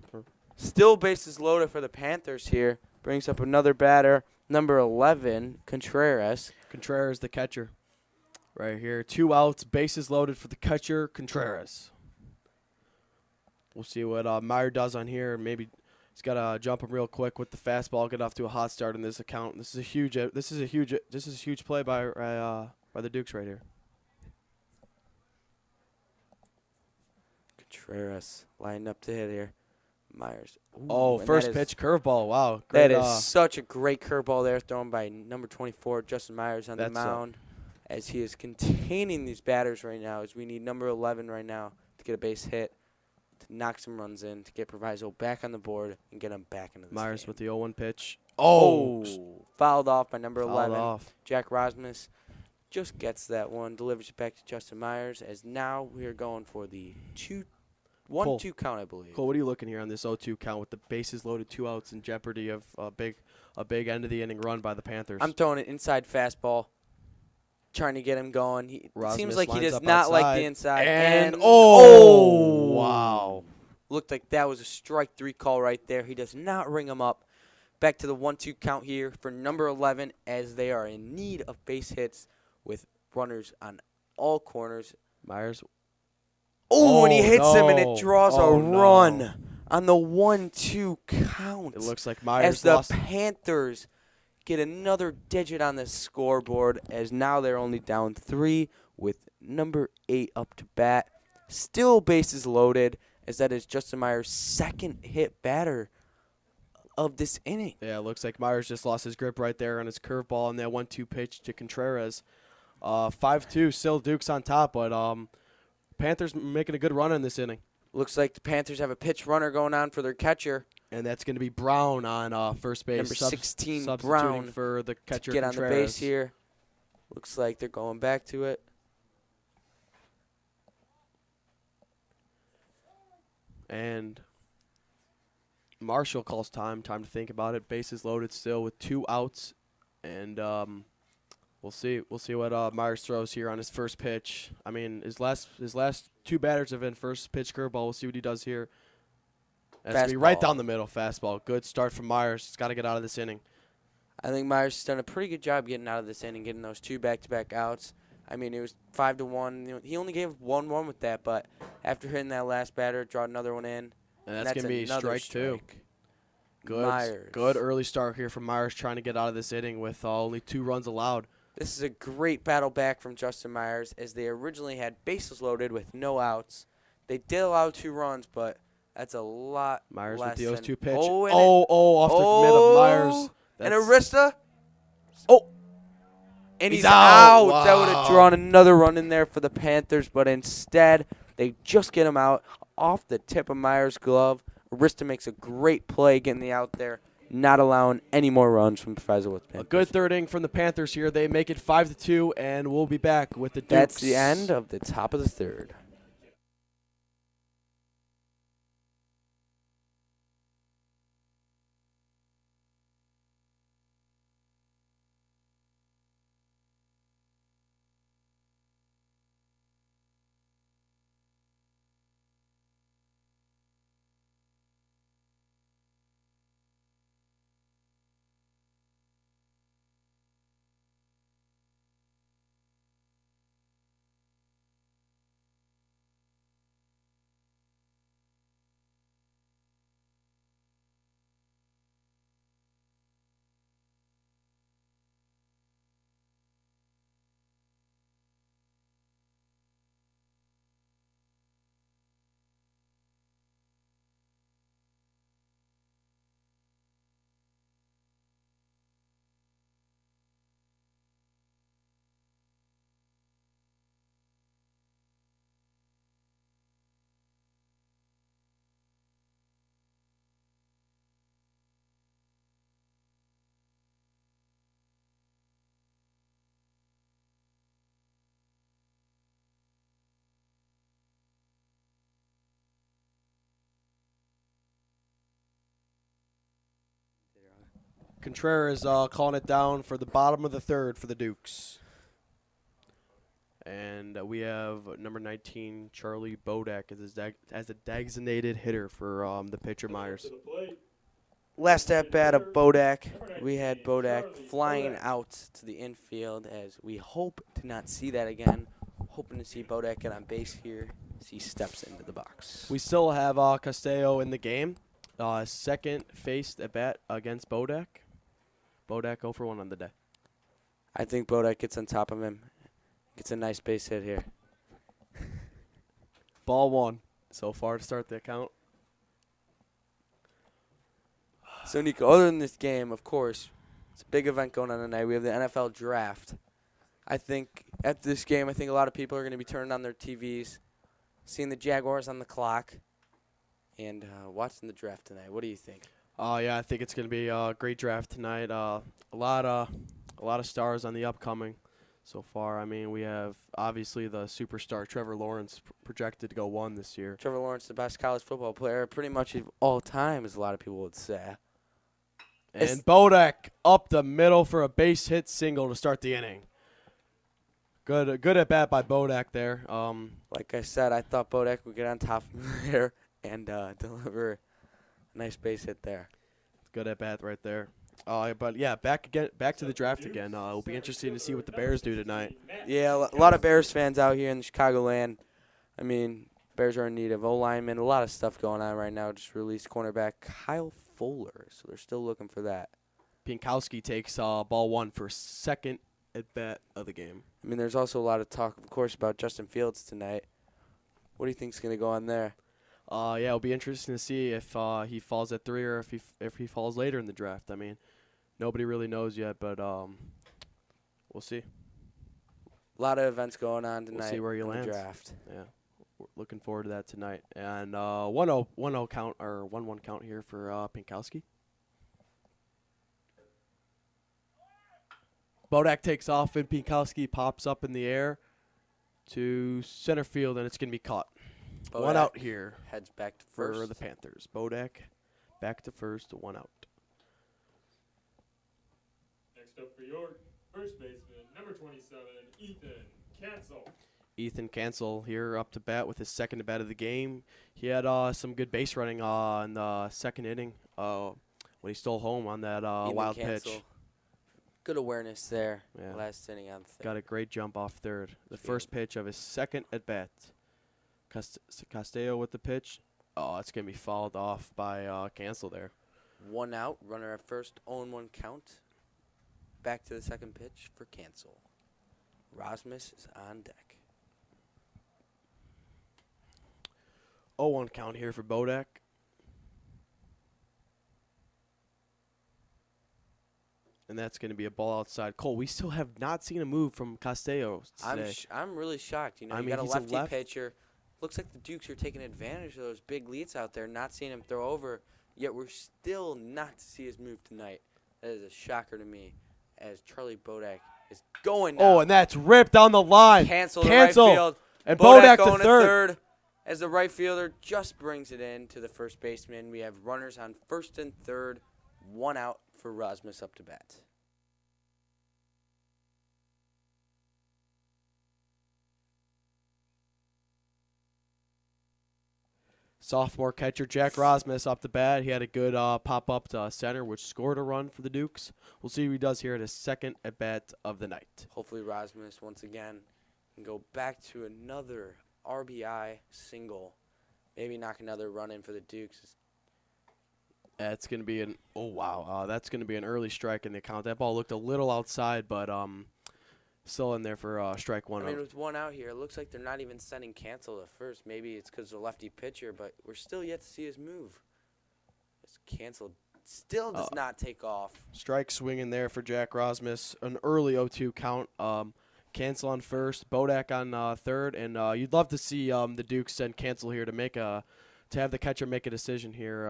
Still bases loaded for the Panthers here. Brings up another batter, number 11, Contreras. Contreras, the catcher. Right here. 2 outs, bases loaded for the catcher, Contreras. We'll see what Meyer does on here. Maybe he's got to jump him real quick with the fastball, get off to a hot start in this account. This is a huge play by the Dukes right here. Contreras lined up to hit here. Myers. Ooh, Oh, and first that is- pitch curveball. Wow. That Great, is such a great curveball there thrown by number 24, Justin Myers, on the That's, mound as he is containing these batters right now, as we need number 11 right now to get a base hit, to knock some runs in, to get Proviso back on the board and get him back into the Myers game. with the 0-1 pitch. Fouled off by number Fouled 11. off. Jack Rosmus just gets that one, delivers it back to Justin Myers, as now we are going for the 1-2 count, I believe. Cole, what are you looking here on this 0-2 count with the bases loaded, 2 outs, in jeopardy of a big end of the inning run by the Panthers? I'm throwing an inside fastball, trying to get him going. It seems Rasmus like he lines does up not like outside. the inside. And wow. Looked like that was a strike 3 call right there. He does not ring him up. Back to the 1-2 count here for number 11, as they are in need of base hits with runners on all corners. Myers. Oh, and he hits him, and it draws a no. run on the 1-2 count. It looks like as Myers the lost. Panthers get another digit on the scoreboard, as now they're only down 3 with number 8 up to bat. Still bases loaded, as that is Justin Myers' second hit batter of this inning. Yeah, it looks like Myers just lost his grip right there on his curveball and that 1-2 pitch to Contreras. 5-2, still Dukes on top, but Panthers making a good run in this inning. Looks like the Panthers have a pitch runner going on for their catcher. And that's going to be Brown on first base. Number 16, substituting Brown, for the catcher to get on the Contreras. base here. Looks like they're going back to it. And Marshall calls time to think about it. Bases loaded still with 2 outs. And we'll see what Myers throws here on his first pitch. I mean, his last 2 batters have been first pitch curveball. We'll see what he does here. That's going to be right Fastball. down the middle, fastball. Good start from Myers. He's got to get out of this inning. I think Myers has done a pretty good job getting out of this inning, getting those 2 back-to-back outs. I mean, it was 5-1. You know, he only gave 1 with that, but after hitting that last batter, draw another one in. And that's going to be another strike 2. Myers. Good early start here from Myers trying to get out of this inning with only 2 runs allowed. This is a great battle back from Justin Myers, as they originally had bases loaded with no outs. They did allow 2 runs, but that's a lot Myers less with the than 0-2 pitch. Oh, Off the mid of Myers. And That's- Arista. Oh. And He's he's out. out. That would have Wow. drawn another run in there for the Panthers, but instead they just get him out off the tip of Myers' glove. Arista makes a great play getting the out there, not allowing any more runs from Proviso with Panthers. A good third inning from the Panthers here. They make it 5-2, and we'll be back with the Dukes. That's the end of the top of the third. Contreras calling it down for the bottom of the third for the Dukes. And we have number 19, Charlie Bodak, as a designated hitter for the pitcher Myers. To the plate, Last at bat of Bodak, we had Bodak flying out to the infield, as we hope to not see that again. Hoping to see Bodak get on base here as he steps into the box. We still have Castello in the game. Second faced at bat against Bodak. Bodak 0 for 1 on the day. I think Bodak gets on top of him. Gets a nice base hit here. Ball 1. so far to start the count. So, Nico, other than this game, of course, it's a big event going on tonight. We have the NFL Draft. I think after this game, I think a lot of people are going to be turning on their TVs, seeing the Jaguars on the clock, and watching the draft tonight. What do you think? Yeah, I think it's going to be a great draft tonight. A lot of stars on the upcoming so far. I mean, we have obviously the superstar Trevor Lawrence projected to go 1 this year. Trevor Lawrence, the best college football player pretty much of all time, as a lot of people would say. And Bodak up the middle for a base hit single to start the inning. Good at bat by Bodak there. Like I said, I thought Bodak would get on top of him there and deliver a nice base hit there. Good at bat right there. But yeah, back to the draft again. It'll be interesting to see what the Bears do tonight. Yeah, a lot of Bears fans out here in Chicagoland. I mean, Bears are in need of O-linemen. A lot of stuff going on right now. Just released cornerback Kyle Fuller, so they're still looking for that. Pinkowski takes ball 1 for second at bat of the game. I mean, there's also a lot of talk, of course, about Justin Fields tonight. What do you think's going to go on there? Yeah, it'll be interesting to see if he falls at 3 or if he falls later in the draft. I mean, nobody really knows yet, but we'll see. A lot of events going on tonight. We'll see where he lands. The draft. Yeah, we're looking forward to that tonight. And 1-0 count or 1-1 count here for Pinkowski. Bodak takes off and Pinkowski pops up in the air to center field, and it's going to be caught. Bodak 1 out here heads back to first for the Panthers. Bodak back to first, 1 out. Next up for York, first baseman, number 27, Ethan Cancel. Ethan Cancel here up to bat with his second at bat of the game. He had some good base running in the second inning when he stole home on that wild Cancel. pitch. Good awareness there. Yeah. Last inning on third. Got a great jump off third. The first pitch of his second at bat. Castillo with the pitch. Oh, it's going to be fouled off by Cancel there. 1 out. Runner at first. 0-1 count. Back to the second pitch for Cancel. Rasmus is on deck. 0-1 count here for Bodak. And that's going to be a ball outside. Cole, we still have not seen a move from Castillo today. I'm really shocked. You know, I you mean, got a he's lefty a left. pitcher. Looks like the Dukes are taking advantage of those big leads out there, not seeing him throw over. Yet we're still not to see his move tonight. That is a shocker to me, as Charlie Bodak is going now. Oh, and that's ripped down the line. Cancel to right field. And Bodak going to third. As the right fielder just brings it in to the first baseman. We have runners on first and third. 1 out for Rasmus up to bat. Sophomore catcher Jack Rasmus up the bat. He had a good pop-up to center, which scored a run for the Dukes. We'll see what he does here at his second at-bat of the night. Hopefully Rasmus, once again, can go back to another RBI single. Maybe knock another run in for the Dukes. That's going to be that's going to be an early strike in the count. That ball looked a little outside, but still in there for strike 1. I mean, with 1 out here, it looks like they're not even sending Cancel to first. Maybe it's because the lefty pitcher, but we're still yet to see his move. This Cancel still does not take off. Strike swing in there for Jack Rasmus. An early 0-2 count. Cancel on first, Bodak on third, and you'd love to see the Dukes send Cancel here to have the catcher make a decision here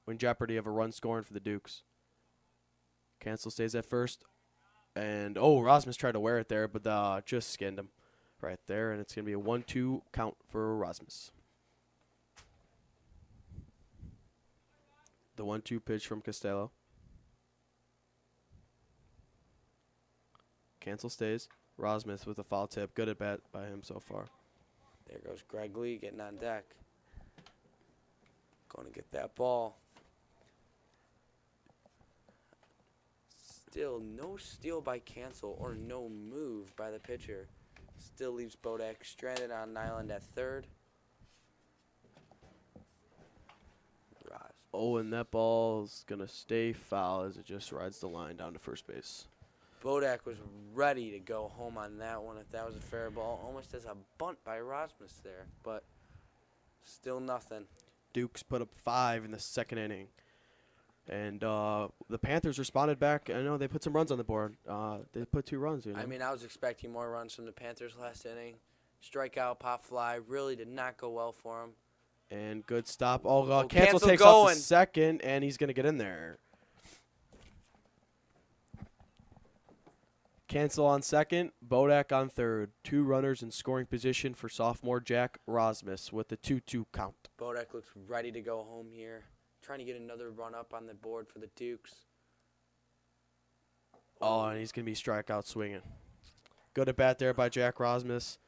in jeopardy of a run scoring for the Dukes. Cancel stays at first. And, Rasmus tried to wear it there, but just skinned him right there. And it's going to be a 1-2 count for Rasmus. The 1-2 pitch from Costello. Cancel stays. Rasmus with a foul tip. Good at bat by him so far. There goes Greg Lee getting on deck. Going to get that ball. Still no steal by Cancel or no move by the pitcher. Still leaves Bodak stranded on an island at third. And that ball's going to stay foul as it just rides the line down to first base. Bodak was ready to go home on that one if that was a fair ball. Almost as a bunt by Rasmus there. But Still nothing. Dukes put up 5 in the second inning. And the Panthers responded back. I know they put some runs on the board. They put 2 runs. You know? I mean, I was expecting more runs from the Panthers last inning. Strikeout, pop fly, really did not go well for him. And good stop. Oh, Oh, Cancel Cancel takes off going. the second, and he's going to get in there. Cancel on second, Bodak on third. 2 runners in scoring position for sophomore Jack Rosmus with the 2-2 count. Bodak looks ready to go home here. Trying to get another run up on the board for the Dukes. Oh, and he's going to be strikeout swinging. Good at bat there by Jack Rosmus.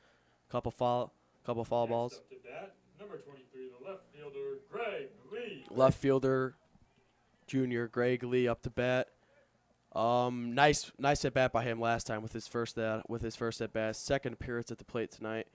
Couple foul balls. Next up to bat, number 23, the left fielder, Greg Lee. Left fielder, junior Greg Lee up to bat. Nice at bat by him last time with his first at bat. Second appearance at the plate tonight.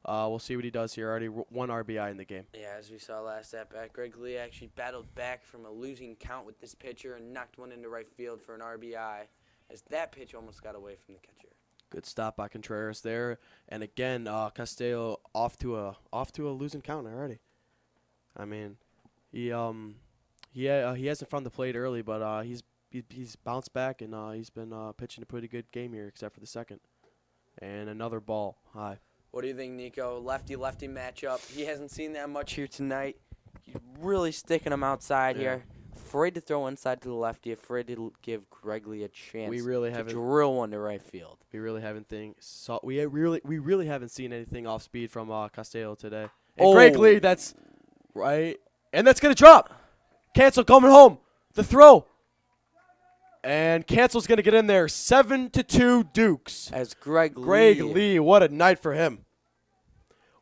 We'll see what he does here. Already 1 RBI in the game. Yeah, as we saw last at bat, Greg Lee actually battled back from a losing count with this pitcher and knocked one into right field for an RBI, as that pitch almost got away from the catcher. Good stop by Contreras there, and again Castillo off to a losing count already. I mean, he hasn't found the plate early, but he's bounced back and he's been pitching a pretty good game here, except for the second. And another ball high. What do you think, Nico? Lefty-lefty matchup. He hasn't seen that much here tonight. He's really sticking him outside here. Afraid to throw inside to the lefty. Afraid to give Greg Lee a chance. We really to haven't drill one to right field. We really haven't seen anything off speed from Castillo today. And Greg Lee, that's right, and that's gonna drop. Cancel coming home. The throw. And Cancel's going to get in there. 7-2 Dukes. As Greg Lee, what a night for him.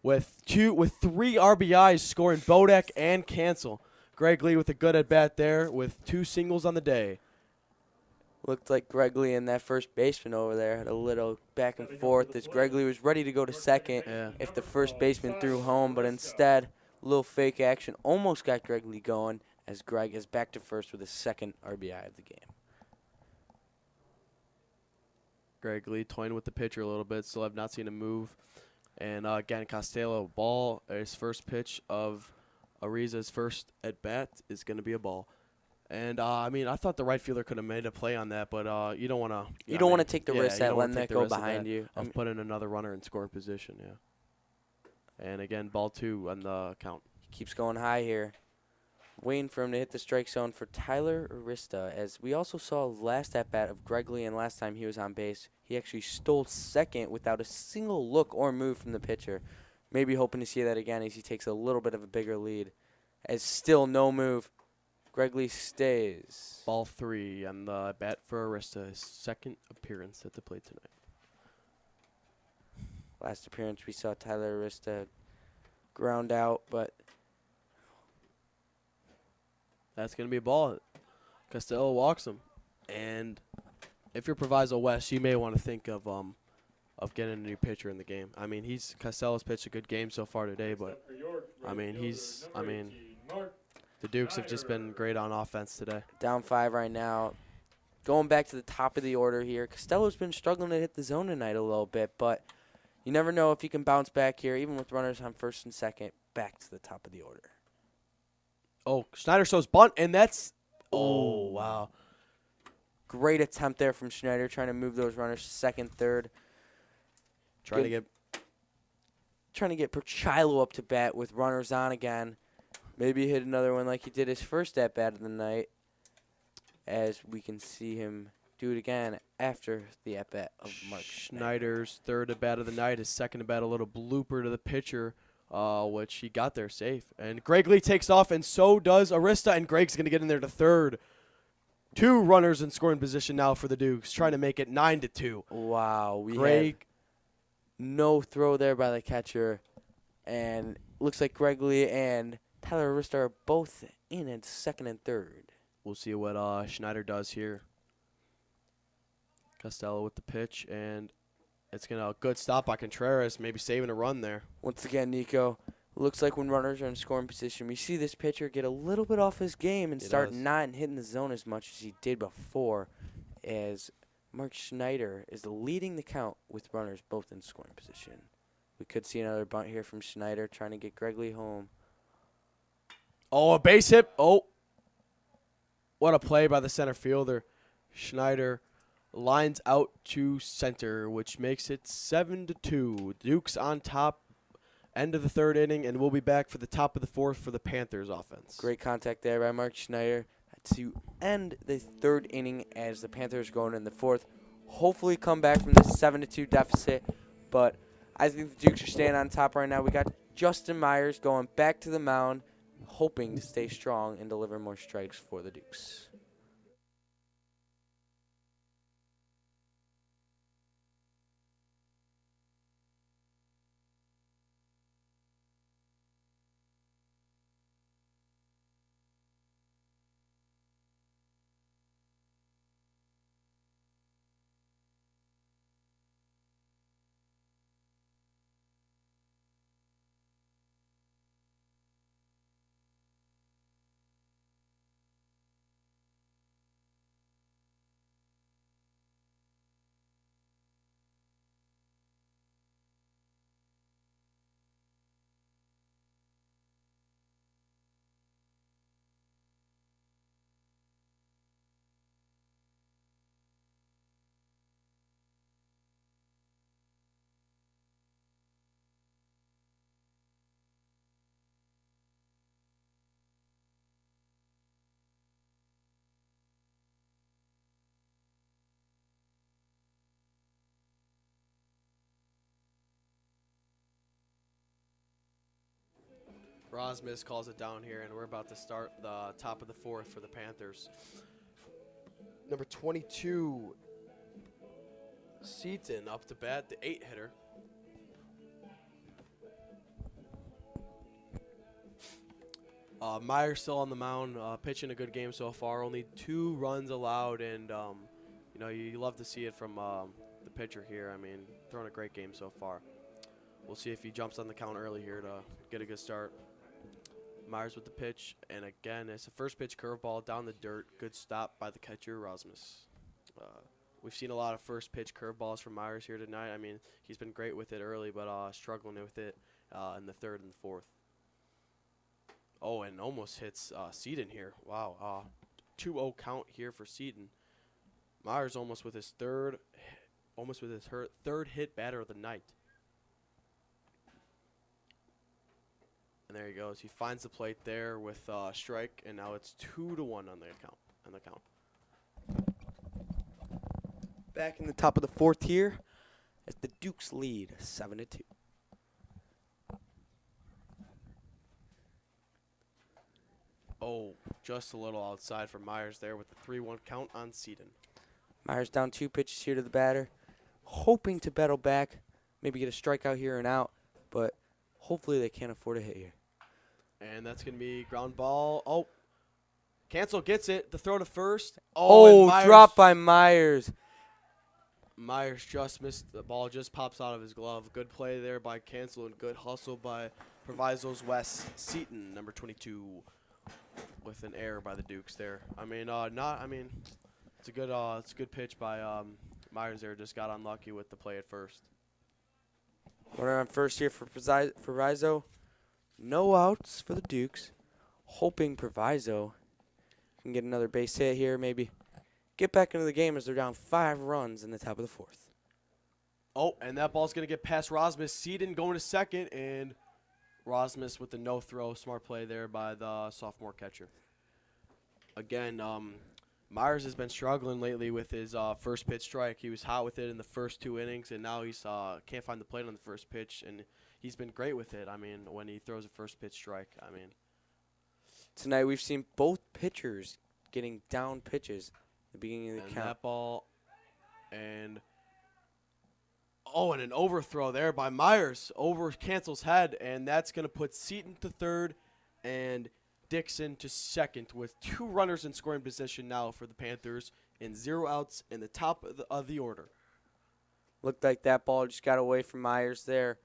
With 3 RBIs scoring Bodak and Cancel. Greg Lee with a good at-bat there with 2 singles on the day. Looked like Greg Lee and that first baseman over there had a little back and forth as Greg Lee was ready to go to second if the first baseman threw home, but instead, a little fake action almost got Greg Lee going as Greg is back to first with his second RBI of the game. Greg Lee toying with the pitcher a little bit. Still have not seen him move. And again, Castillo, ball, his first pitch of Ariza's first at-bat is going to be a ball. And, I mean, I thought the right fielder could have made a play on that, but you don't want to. You don't want to take the risk that letting that go behind you. Of putting another runner in scoring position, And, again, ball 2 on the count. He keeps going high here. Waiting for him to hit the strike zone for Tyler Arista, as we also saw last at-bat of Greg Lee, and last time he was on base, he actually stole second without a single look or move from the pitcher. Maybe hoping to see that again as he takes a little bit of a bigger lead. As still no move, Greg Lee stays. Ball 3 on the bat for Arista, his second appearance at the plate tonight. Last appearance we saw Tyler Arista ground out, but that's going to be a ball. Castillo walks him. And if you're Proviso West, you may want to think of getting a new pitcher in the game. I mean, Castillo's pitched a good game so far today, but the Dukes have just been great on offense today. Down 5 right now. Going back to the top of the order here, Costello's been struggling to hit the zone tonight a little bit, but you never know if he can bounce back here, even with runners on first and second, back to the top of the order. Oh, Schneider shows bunt, and that's – oh, wow. Great attempt there from Schneider, trying to move those runners to second, third. Trying to get Perchilo up to bat with runners on again. Maybe hit another one like he did his first at-bat of the night, as we can see him do it again after the at-bat of Mark Schneider's third at-bat of the night. His second at-bat, a little blooper to the pitcher, which he got there safe. And Greg Lee takes off, and so does Arista, and Greg's going to get in there to third. 2 runners in scoring position now for the Dukes, trying to make it 9-2. Wow. Greg. No throw there by the catcher, and looks like Greg Lee and Tyler Arista are both in at second and third. We'll see what Schneider does here. Costello with the pitch, and it's going to good stop by Contreras, maybe saving a run there. Once again, Nico, looks like when runners are in scoring position, we see this pitcher get a little bit off his game and start not hitting the zone as much as he did before, as Mark Schneider is leading the count with runners both in scoring position. We could see another bunt here from Schneider trying to get Greg Lee home. Oh, a base hit. Oh, what a play by the center fielder. Schneider lines out to center, which makes it 7-2. Dukes on top, end of the third inning, and we'll be back for the top of the fourth for the Panthers offense. Great contact there by Mark Schneider to end the third inning as the Panthers going in the fourth. Hopefully come back from this 7-2 deficit, but I think the Dukes are staying on top right now. We got Justin Myers going back to the mound, hoping to stay strong and deliver more strikes for the Dukes. Rosmus calls it down here, and we're about to start the top of the fourth for the Panthers. Number 22, Seaton up to bat, the 8-hitter. Myers still on the mound, pitching a good game so far. Only 2 runs allowed, and you love to see it from the pitcher here. I mean, throwing a great game so far. We'll see if he jumps on the count early here to get a good start. Myers with the pitch, and again, it's a first pitch curveball down the dirt. Good stop by the catcher, Rosmus. We've seen a lot of first pitch curveballs from Myers here tonight. I mean, he's been great with it early, but struggling with it in the third and the fourth. Oh, and almost hits Seaton here. Wow. 2-0 count here for Seaton. Myers almost with his third hit batter of the night. And there he goes. He finds the plate there with strike, and now it's 2-1 on the count. Back in the top of the fourth here as the Dukes lead 7-2. Oh, just a little outside for Myers there with the 3-1 count on Seaton. Myers down 2 pitches here to the batter, hoping to battle back, maybe get a strikeout here and out, but hopefully they can't afford a hit here. And that's going to be ground ball. Oh, Cancel gets it. The throw to first. Dropped by Myers. Myers just missed. The ball just pops out of his glove. Good play there by Cancel and good hustle by Proviso's Wes Seaton, number 22, with an error by the Dukes there. It's a good pitch by Myers there. Just got unlucky with the play at first. Runner on first here for Proviso. No outs for the Dukes. Hoping Proviso can get another base hit here, maybe get back into the game as they're down 5 runs in the top of the fourth. Oh, and that ball's going to get past Rosmus. Seaton going to second, and Rosmus with the no-throw. Smart play there by the sophomore catcher. Again, Myers has been struggling lately with his first pitch strike. He was hot with it in the first 2 innings, and now he's can't find the plate on the first pitch, and he's been great with it. I mean, when he throws a first pitch strike, Tonight we've seen both pitchers getting down pitches at the beginning of the count. That ball, and an overthrow there by Myers over Cancel's head, and that's going to put Seaton to third and Dixon to second with 2 runners in scoring position now for the Panthers and 0 outs in the top of the order. Looked like that ball just got away from Myers there.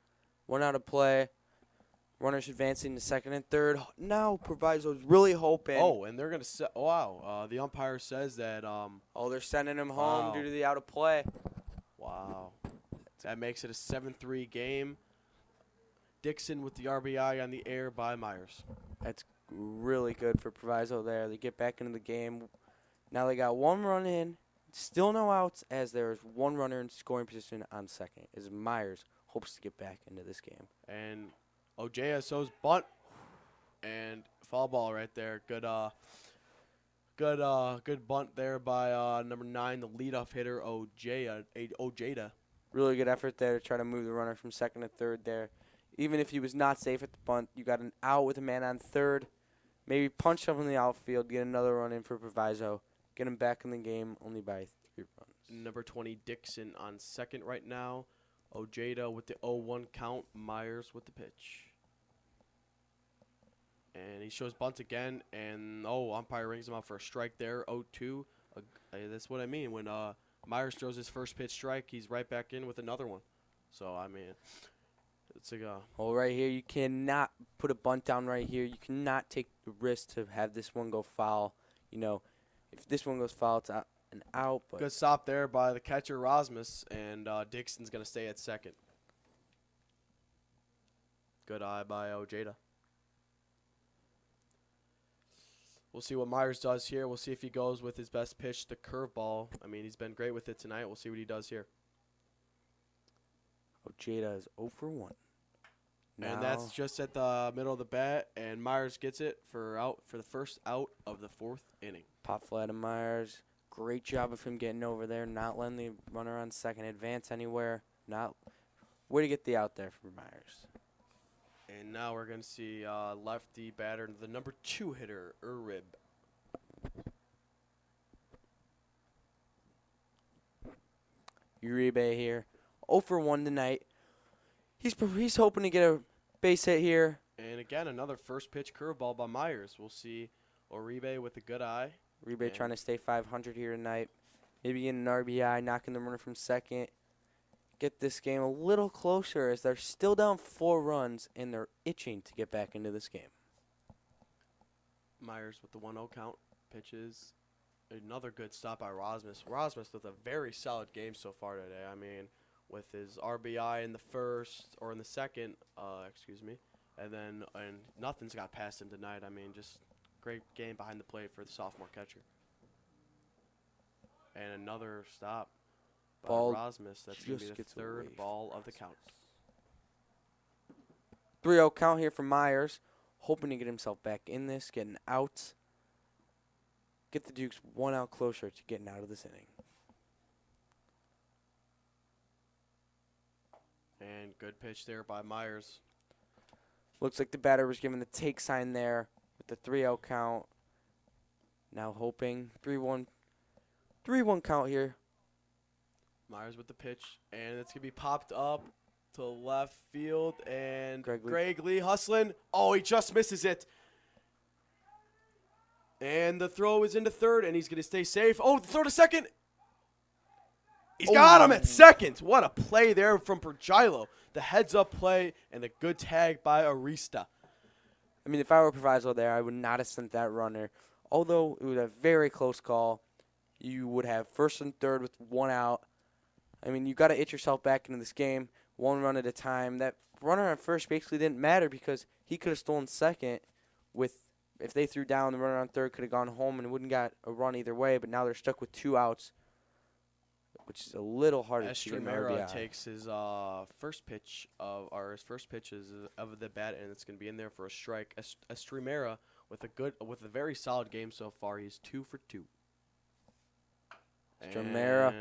1 out of play. Runners advancing to second and third. Now Proviso's really hoping. Oh, and they're going to the umpire says that. They're sending him home due to the out of play. Wow. That makes it a 7-3 game. Dixon with the RBI on the air by Myers. That's really good for Proviso there. They get back into the game. Now they got 1 run in, still no outs, as there's 1 runner in scoring position on second, as Myers hopes to get back into this game. And Ojea shows bunt and foul ball right there. Good bunt there by number 9, the leadoff hitter Ojeda. Really good effort there to try to move the runner from second to third there. Even if he was not safe at the bunt, you got an out with a man on third. Maybe punch up in the outfield, get another run in for Proviso, get him back in the game only by 3 runs. Number 20, Dixon on second right now. Ojeda with the 0-1 count. Myers with the pitch. And he shows bunt again, and umpire rings him out for a strike there. 0-2. That's what I mean. When Myers throws his first pitch strike, he's right back in with another one. So, I mean, it's like a... Well, right here, you cannot put a bunt down right here. You cannot take the risk to have this one go foul. You know, if this one goes foul, it's an out. But good stop there by the catcher, Rasmus, and Dixon's going to stay at second. Good eye by Ojeda. We'll see what Myers does here. We'll see if he goes with his best pitch, the curveball. I mean, he's been great with it tonight. We'll see what he does here. Ojeda is 0 for 1. And that's just at the middle of the bat, and Myers gets it for the first out of the 4th inning. Pop fly to Myers. Great job of him getting over there, not letting the runner on second advance anywhere. Way to get the out there for Myers. And now we're going to see lefty batter, the number 2 hitter, Urib. Uribe here. 0 for 1 tonight. He's hoping to get a base hit here. And again, another first pitch curveball by Myers. We'll see Uribe with a good eye. Uribe trying to stay 500 here tonight. Maybe getting an RBI, knocking the runner from second. Get this game a little closer as they're still down 4 runs and they're itching to get back into this game. Myers with the 1-0 count. Pitches. Another good stop by Rasmus. Rasmus with a very solid game so far today. I mean, with his RBI in the first, or in the second, and nothing's got past him tonight. I mean, just great game behind the plate for the sophomore catcher. And another stop by Ball Rasmus. That's going to be the 3rd ball of the count. 3-0 count here for Myers. Hoping to get himself back in this, getting out. Get the Dukes 1 out closer to getting out of this inning. And good pitch there by Myers. Looks like the batter was given the take sign there with the 3-0 count. Now hoping 3-1 count here. Myers with the pitch, and it's going to be popped up to left field, and Greg Lee hustling. Oh, he just misses it. And the throw is into third, and he's going to stay safe. Oh, the throw to second. He's got him at second. What a play there from Pergilo. The heads-up play and a good tag by Arista. I mean, if I were Proviso there, I would not have sent that runner. Although it was a very close call, you would have first and third with 1 out. I mean, you got to itch yourself back into this game, 1 run at a time. That runner at first basically didn't matter because he could have stolen second if they threw down, the runner on third could have gone home and wouldn't got a run either way, but now they're stuck with 2 outs, which is a little harder to get an RBI. Takes his first pitch of the bat, and it's going to be in there for a strike. Estremera with a very solid game so far. He's 2 for 2. Estremera.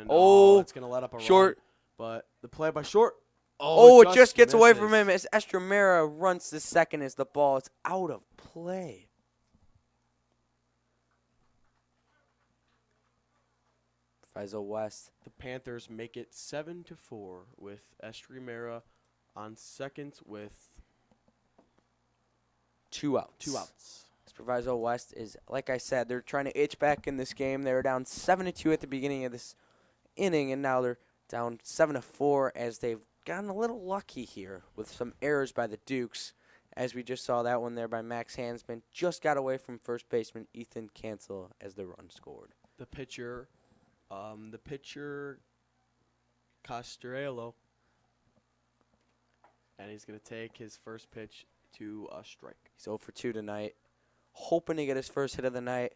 It's going to let up a short. Run, but the play by short. It just gets away from him as Estremera runs to second as the ball is out of play. Proviso West. The Panthers make it 7-4 with Estremera on second with 2 outs. 2 outs. Proviso West is, like I said, they're trying to itch back in this game. They were down 7-2 at the beginning of this inning, and now they're down 7-4 as they've gotten a little lucky here with some errors by the Dukes. As we just saw that one there by Max Hansman. Just got away from first baseman Ethan Cancel as the run scored. The pitcher Castrello, and he's going to take his first pitch to a strike. He's 0 for 2 tonight. hoping to get his first hit of the night.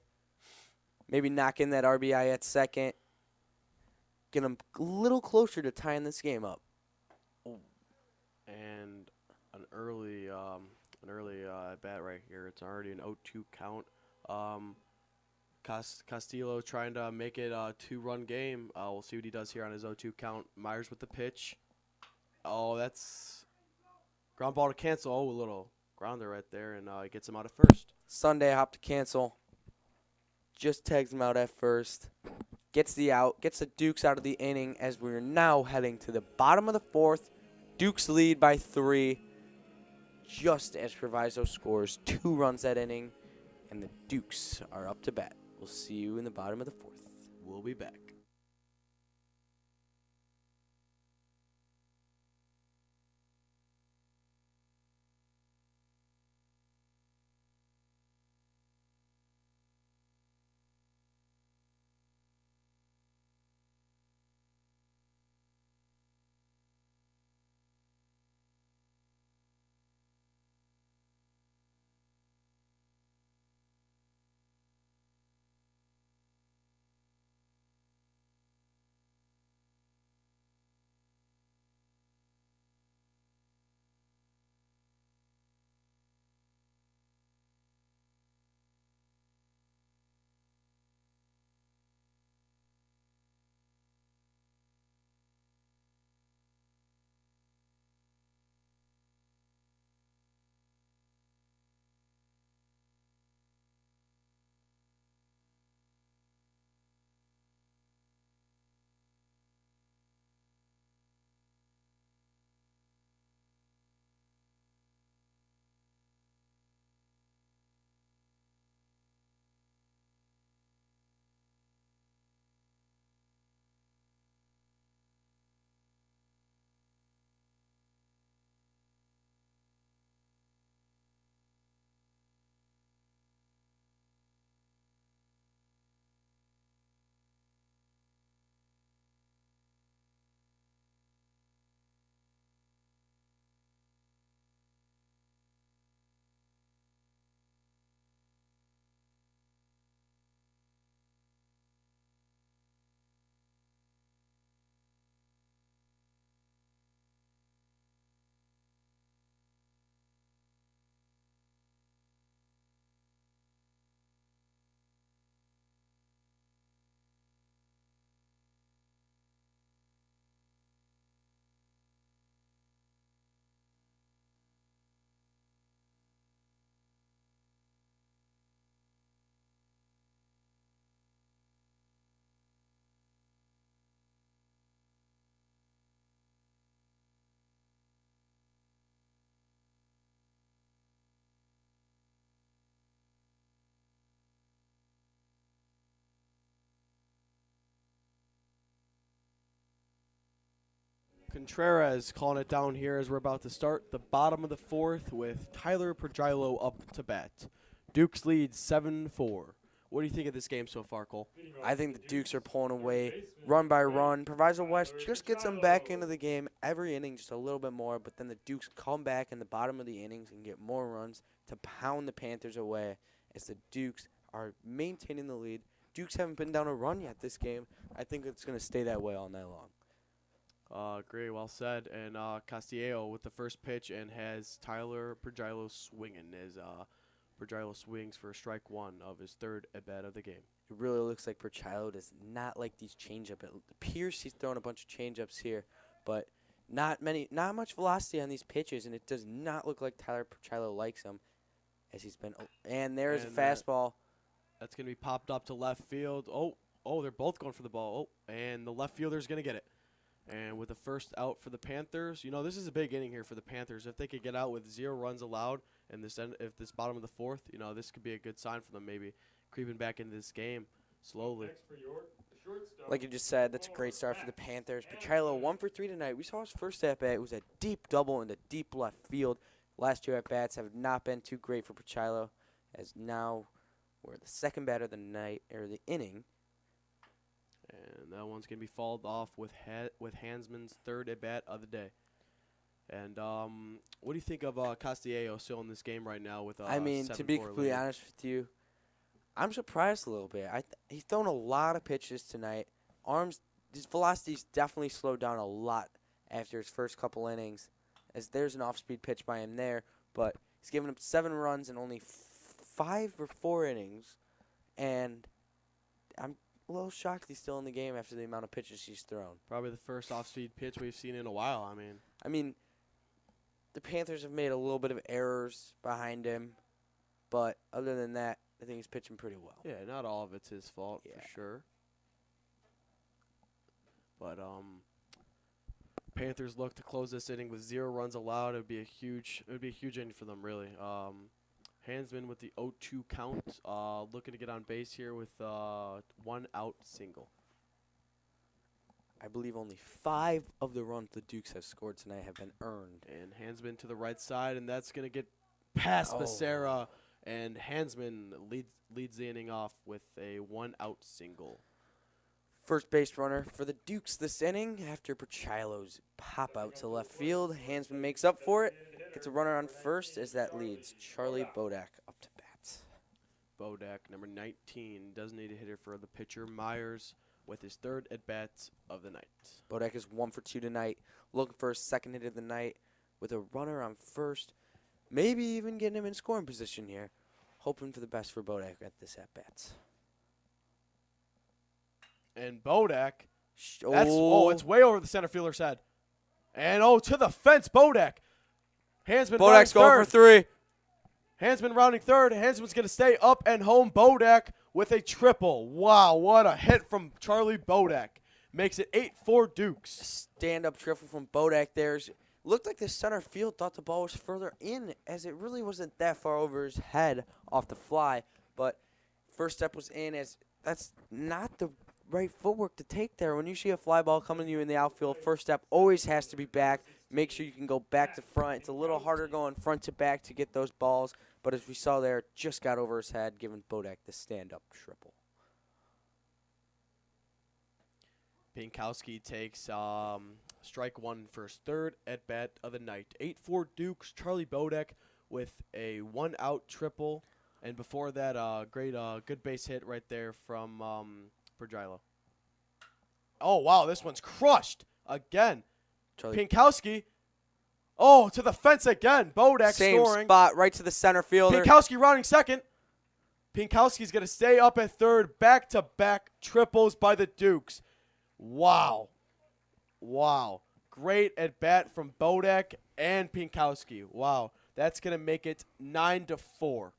Maybe knock in that RBI at second. Get him a little closer to tying this game up. And an early at bat right here. It's already an 0-2 count. Castillo trying to make it a 2-run game. We'll see what he does here on his 0-2 count. Myers with the pitch. Oh, that's ground ball to cancel. Oh, a little grounder right there, and he gets him out at first. Sunday hop to cancel. Just tags him out at first. Gets the out. Gets the Dukes out of the inning as we're now heading to the bottom of the fourth. Dukes lead by 3. Just as Proviso scores 2 runs that inning, and the Dukes are up to bat. We'll see you in the bottom of the fourth. We'll be back. Contreras calling it down here as we're about to start the bottom of the fourth with Tyler Pergilo up to bat. Dukes lead 7-4. What do you think of this game so far, Cole? I think the Dukes are pulling away run by run. Proviso West just gets them back into the game every inning just a little bit more, but then the Dukes come back in the bottom of the innings and get more runs to pound the Panthers away as the Dukes are maintaining the lead. Dukes haven't been down a run yet this game. I think it's going to stay that way all night long. Agree, well said. And Castillo with the first pitch and has Tyler Pergilo swinging as Pergilo swings for strike 1 of his 3rd at-bat of the game. It really looks like Pergilo does not like these changeups. It appears he's throwing a bunch of changeups here, but not much velocity on these pitches, and it does not look like Tyler Pergilo likes them as he's been. And there's a fastball. That's going to be popped up to left field. Oh, they're both going for the ball. Oh, and the left fielder's going to get it. And with the first out for the Panthers, this is a big inning here for the Panthers. If they could get out with 0 runs allowed and if this bottom of the fourth, this could be a good sign for them maybe creeping back into this game slowly. Like you just said, that's a great start for the Panthers. Pergilo 1 for 3 tonight. We saw his first at-bat. It was a deep double into deep left field. Last 2 at-bats have not been too great for Pergilo, as now we're the second batter of the night, or the inning. And that one's going to be fouled off with Hansman's 3rd at-bat of the day. And what do you think of Castellano still in this game right now with I mean, to be 7-4 completely lead? honest with you, I'm surprised a little bit. He's thrown a lot of pitches tonight. His velocity's definitely slowed down a lot after his first couple innings, as there's an off-speed pitch by him there. But he's given up 7 runs in only 5 or 4 innings, and I'm a little shocked he's still in the game after the amount of pitches he's thrown. Probably the first off-speed pitch we've seen in a while. I mean, the Panthers have made a little bit of errors behind him, but other than that, I think he's pitching pretty well. Yeah, not all of it's his fault Yeah. for sure. But Panthers look to close this inning with 0 runs allowed. It would be a huge inning for them, really. Hansman with the 0-2 count, looking to get on base here with 1 out single. I believe only 5 of the runs the Dukes have scored tonight have been earned. And Hansman to the right side, and that's going to get past Oh. Becerra. And Hansman leads the inning off with a 1 out single. First base runner for the Dukes this inning after Perchilo's pop out to left field. Hansman makes up for it. Gets a runner on first as that leads Charlie Bodak up to bat. Bodak, number 19, designated hitter for the pitcher. Myers with his 3rd at-bat of the night. Bodak is 1 for 2 tonight. Looking for his 2nd hit of the night with a runner on first. Maybe even getting him in scoring position here. Hoping for the best for Bodak at this at-bat. And Bodak, it's way over the center fielder's head. And to the fence, Bodak. Hansman Bodak's going for 3. Hansman rounding third. Hansman's going to stay up and home. Bodak with a triple. Wow, what a hit from Charlie Bodak. Makes it 8-4 Dukes. Stand-up triple from Bodak there. Looked like the center field thought the ball was further in, as it really wasn't that far over his head off the fly. But first step was in, as that's not the right footwork to take there. When you see a fly ball coming to you in the outfield, first step always has to be back. Make sure you can go back to front. It's a little harder going front to back to get those balls. But as we saw there, just got over his head, giving Bodak the stand-up triple. Pinkowski takes strike 1 for his 3rd at-bat of the night. 8-4 Dukes. Charlie Bodak with a 1 out triple. And before that, good base hit right there from Pergilo. Oh, wow, this one's crushed again. Pinkowski. Oh, to the fence again. Bodak Same scoring. spot, right to the center fielder. Pinkowski rounding second. Pinkowski's going to stay up at third. Back-to-back triples by the Dukes. Wow. Wow. Great at-bat from Bodak and Pinkowski. Wow. That's going to make it 9-4.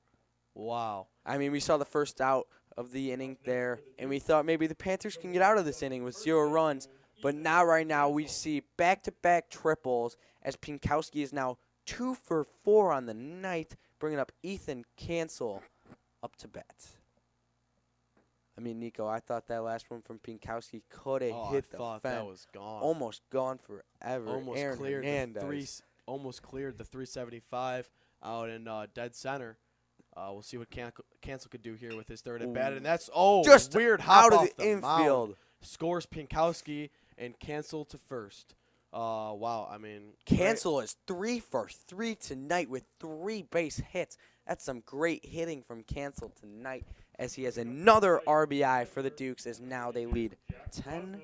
Wow. I mean, we saw the first out of the inning there, and we thought maybe the Panthers can get out of this inning with 0 runs. But now, right now, we see back-to-back triples as Pinkowski is now 2 for 4 on the night, bringing up Ethan Cancel up to bat. I mean, Nico, I thought that last one from Pinkowski could have hit the fence. That was gone. Almost gone forever. Almost Aaron cleared Hernandez. almost cleared the 375 out in dead center. We'll see what Cancel could do here with his 3rd at bat, and that's just weird hop out of off the mound. infield. Scores Pinkowski and Cancel to first. Wow, I mean, Cancel is 3 for 3 tonight with 3 base hits. That's some great hitting from Cancel tonight, as he has another RBI for the Dukes, as now they lead 10-4.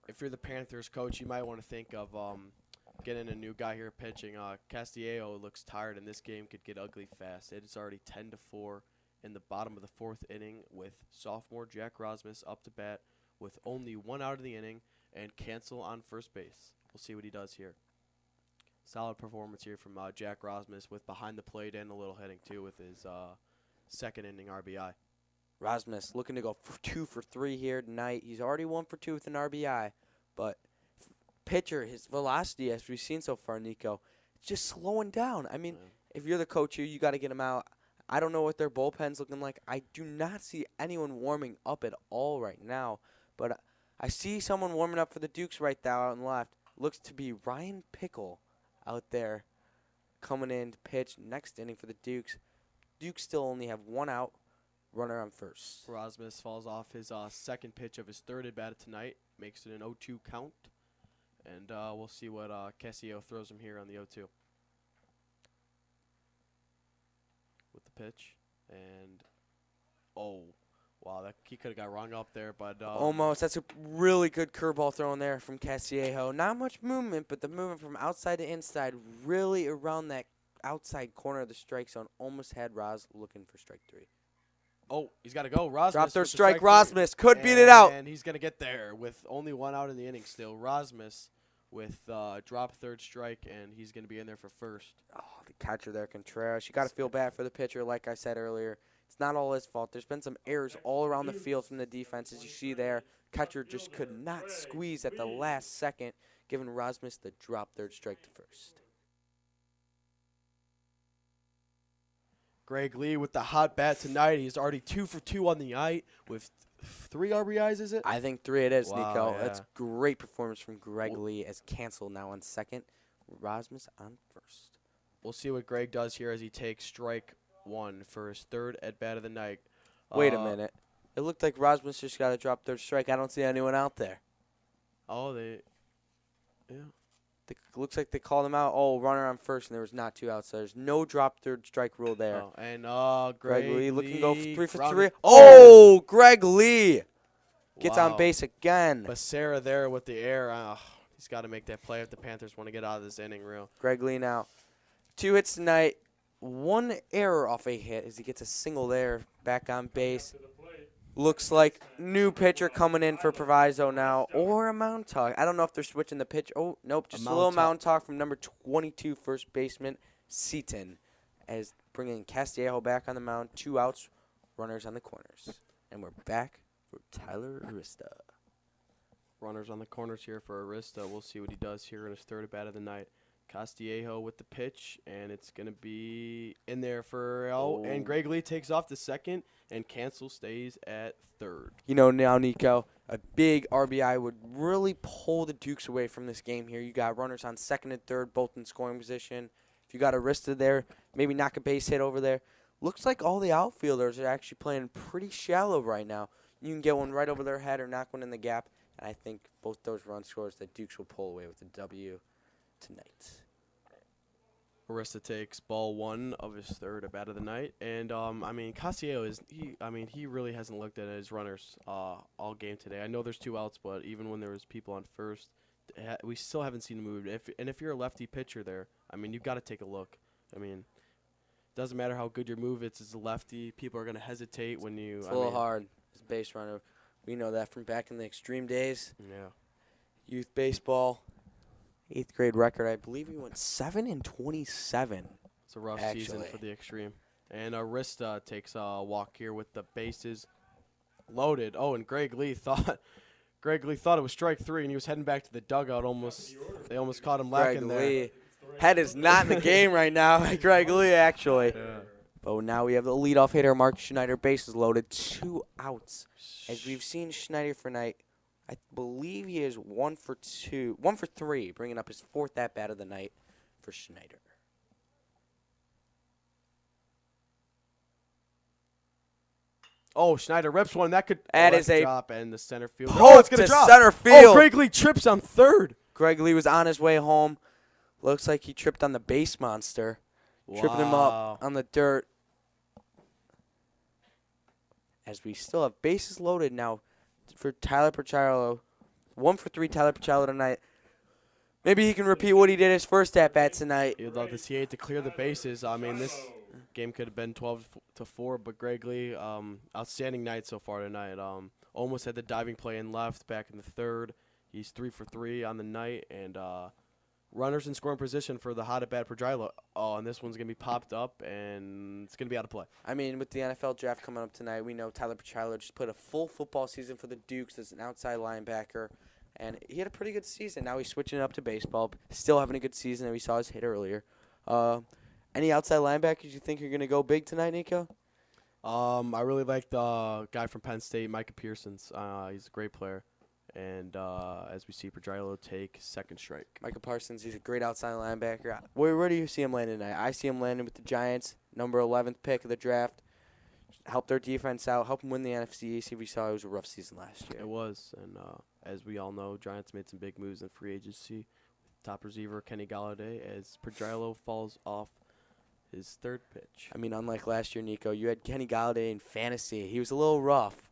If you're the Panthers coach, you might want to think of getting a new guy here pitching. Castellano looks tired, and this game could get ugly fast. It is already 10-4 in the bottom of the 4th inning with sophomore Jack Rosmus up to bat with only 1 out of the inning and Cancel on first base. We'll see what he does here. Solid performance here from Jack Rosmus with behind the plate and a little hitting, too, with his 2nd inning RBI. Rosmus looking to go for 2 for 3 here tonight. He's already 1 for 2 with an RBI, but pitcher, his velocity, as we've seen so far, Nico, it's just slowing down. I mean, if you're the coach here, you got to get him out. I don't know what their bullpen's looking like. I do not see anyone warming up at all right now, but I see someone warming up for the Dukes right now out and left. Looks to be Ryan Pickle out there coming in to pitch next inning for the Dukes. Dukes still only have 1 out, runner on first. Rosmus falls off his 2nd pitch of his 3rd at bat tonight, makes it an 0-2 count. And we'll see what Casio throws him here on the 0-2. With the pitch. And, oh, wow, he could have got rung up there. But Almost. That's a really good curveball throw in there from Casiejo. Not much movement, but the movement from outside to inside, really around that outside corner of the strike zone, almost had Roz looking for strike 3. Oh, he's got to go. Rosmus. Drop third with the strike. three. Rosmus could beat it out. And he's going to get there with only 1 out in the inning still. Rosmus with drop third strike, and he's going to be in there for first. Oh, the catcher there, Contreras. You got to feel bad for the pitcher, like I said earlier. It's not all his fault. There's been some errors all around the field from the defense, as you see there. Catcher just could not squeeze at the last second, giving Rosmus the drop third strike to first. Greg Lee with the hot bat tonight. He's already 2 for 2 on the night with 3 RBIs, is it? I think 3 it is, Wow, Nico. yeah. That's great performance from Greg Lee as Cancel now on second. Rosmus on first. We'll see what Greg does here as he takes strike 1 for his 3rd at-bat of the night. Wait a minute. It looked like Rosmus just got a drop third strike. I don't see anyone out there. Oh, yeah. Looks like they called him out. Oh, runner on first, and there was not 2 outs. So there's no drop third strike rule there. Oh, and Greg Lee looking to go for 3 for 3. grounded. Oh, Greg Lee gets Wow. on base again. Becerra there with the air. He's got to make that play if the Panthers want to get out of this inning real. Greg Lee now. 2 hits tonight. 1 error off a hit as he gets a single there back on base. Looks like new pitcher coming in for Proviso now, or a mound talk. I don't know if they're switching the pitch. Oh, nope, just a little mound talk from number 22 first baseman Seaton, as bringing Castillejo back on the mound. 2 outs, runners on the corners. And we're back for Tyler Arista. Runners on the corners here for Arista. We'll see what he does here in his 3rd at bat of the night. Castillejo with the pitch, and it's going to be in there for and Greg Lee takes off to second, and Cancel stays at 3rd. You know now, Nico, a big RBI would really pull the Dukes away from this game here. You got runners on second and third, both in scoring position. If you got Arista there, maybe knock a base hit over there. Looks like all the outfielders are actually playing pretty shallow right now. You can get one right over their head or knock one in the gap, and I think both those run scores the Dukes will pull away with the W tonight. Arista takes ball 1 of his 3rd at bat of the night, and Castillejo he really hasn't looked at his runners all game today. I know there's 2 outs, but even when there was people on first, we still haven't seen him move. If you're a lefty pitcher there, you've got to take a look. It doesn't matter how good your move is as a lefty. People are going to hesitate when you. It's a little hard as a base runner. We know that from back in the extreme days. Yeah. Youth baseball. 8th grade record, I believe he went 7-27. It's a rough season for the extreme. And Arista takes a walk here with the bases loaded. Oh, and Greg Lee thought it was strike 3, and he was heading back to the dugout. They almost caught him lacking there. Greg Lee. Head is not in the game right now. Greg Lee, actually. Yeah. But now we have the leadoff hitter, Mark Schneider, bases loaded, 2 outs. As we've seen Schneider for night, I believe he is 1 for 3, bringing up his 4th at-bat of the night for Schneider. Oh, Schneider rips one. That could drop in the center field. Oh, it's going to drop. Center field. Oh, Greg Lee trips on 3rd. Greg Lee was on his way home. Looks like he tripped on the base monster. Wow. Tripping him up on the dirt. As we still have bases loaded now for Tyler Pacciarlo. 1 for 3 Tyler Pacciarlo tonight. Maybe he can repeat what he did his first at-bat tonight. You'd love to see it to clear the bases. This game could have been 12-4, but Greg Lee, outstanding night so far tonight. Almost had the diving play in left back in the 3rd. He's 3 for 3 on the night, and runners in scoring position for the hot at bat Pacciarlo. Oh, and this one's going to be popped up, and it's going to be out of play. With the NFL draft coming up tonight, we know Tyler Pacciarlo just put a full football season for the Dukes as an outside linebacker, and he had a pretty good season. Now he's switching it up to baseball, still having a good season, and we saw his hit earlier. Any outside linebackers you think are going to go big tonight, Nico? I really like the guy from Penn State, Micah Pearsons. He's a great player. And as we see Pacciarlo take 2nd strike. Micah Parsons, he's a great outside linebacker. Where do you see him landing tonight? I see him landing with the Giants, number 11th pick of the draft. help their defense out, help them win the NFC East. We saw it was a rough season last year. It was, and as we all know, Giants made some big moves in free agency. Top receiver Kenny Galladay as Pedrillo falls off his third pitch. I mean, unlike last year, Nico, you had Kenny Galladay in fantasy. He was a little rough.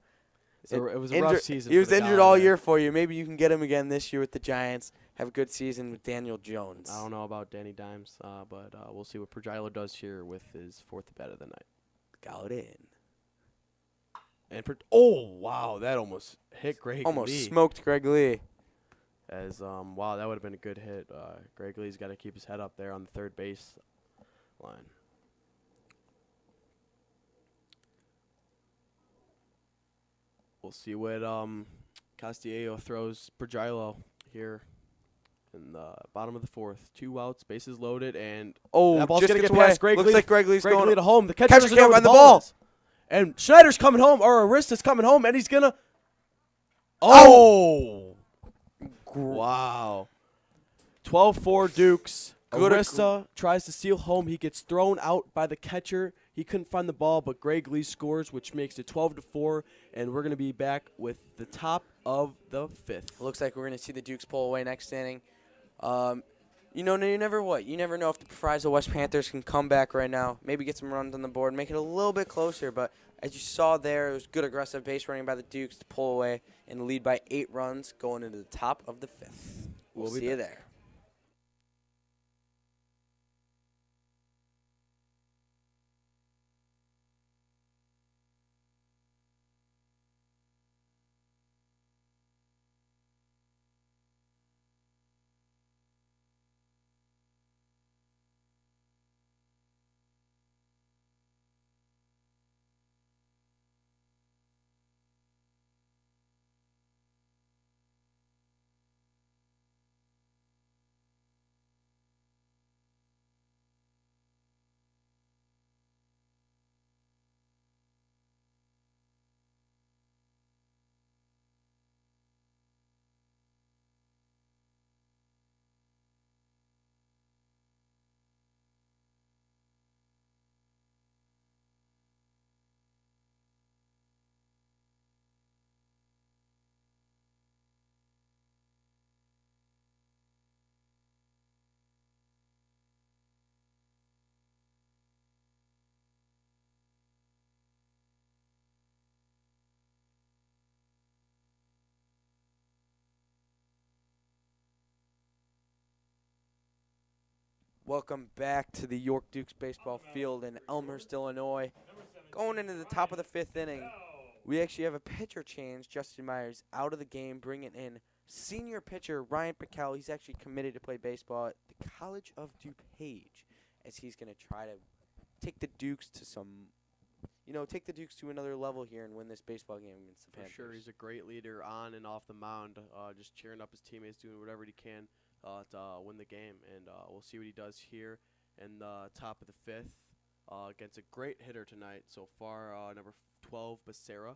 So it was a rough season. He for was the injured all Galladay. year for you. Maybe you can get him again this year with the Giants. Have a good season with Daniel Jones. I don't know about Danny Dimes, but we'll see what Pedrillo does here with his fourth bet of the night. Galladay in. And oh wow, that almost hit Greg Almost Lee. smoked Greg Lee. As wow, that would have been a good hit. Greg Lee's got to keep his head up there on the third base line. We'll see what Castillo throws Pedrillo here in the bottom of the fourth. 2 outs, bases loaded, and Oh, that ball's just gonna gets get away. past Greg Looks Lee. like Greg Lee's Greg going Lee to home. The catcher Catcher doesn't can't know where find the ball. is. And Schneider's coming home, or Arista's coming home, and he's gonna. Oh! Wow. 12-4 Dukes. Good Arista tries to steal home. He gets thrown out by the catcher. He couldn't find the ball, but Greg Lee scores, which makes it 12-4. And we're going to be back with the top of the fifth. Looks like we're going to see the Dukes pull away next inning. You never know if the Proviso West Panthers can come back right now, maybe get some runs on the board, make it a little bit closer. But as you saw there, it was good aggressive base running by the Dukes to pull away and lead by 8 runs going into the top of the fifth. We'll see you there. Welcome back to the York Dukes baseball field in Elmhurst, Illinois. Going into the top of the fifth inning, we actually have a pitcher change. Justin Myers out of the game, bringing in senior pitcher Ryan Piquel. He's actually committed to play baseball at the College of DuPage, as he's going to try to take the Dukes to another level here and win this baseball game against the Panthers. For sure, he's a great leader on and off the mound, just cheering up his teammates, doing whatever he can to win the game. And we'll see what he does here in the top of the fifth against a great hitter tonight so far, number 12, Becerra,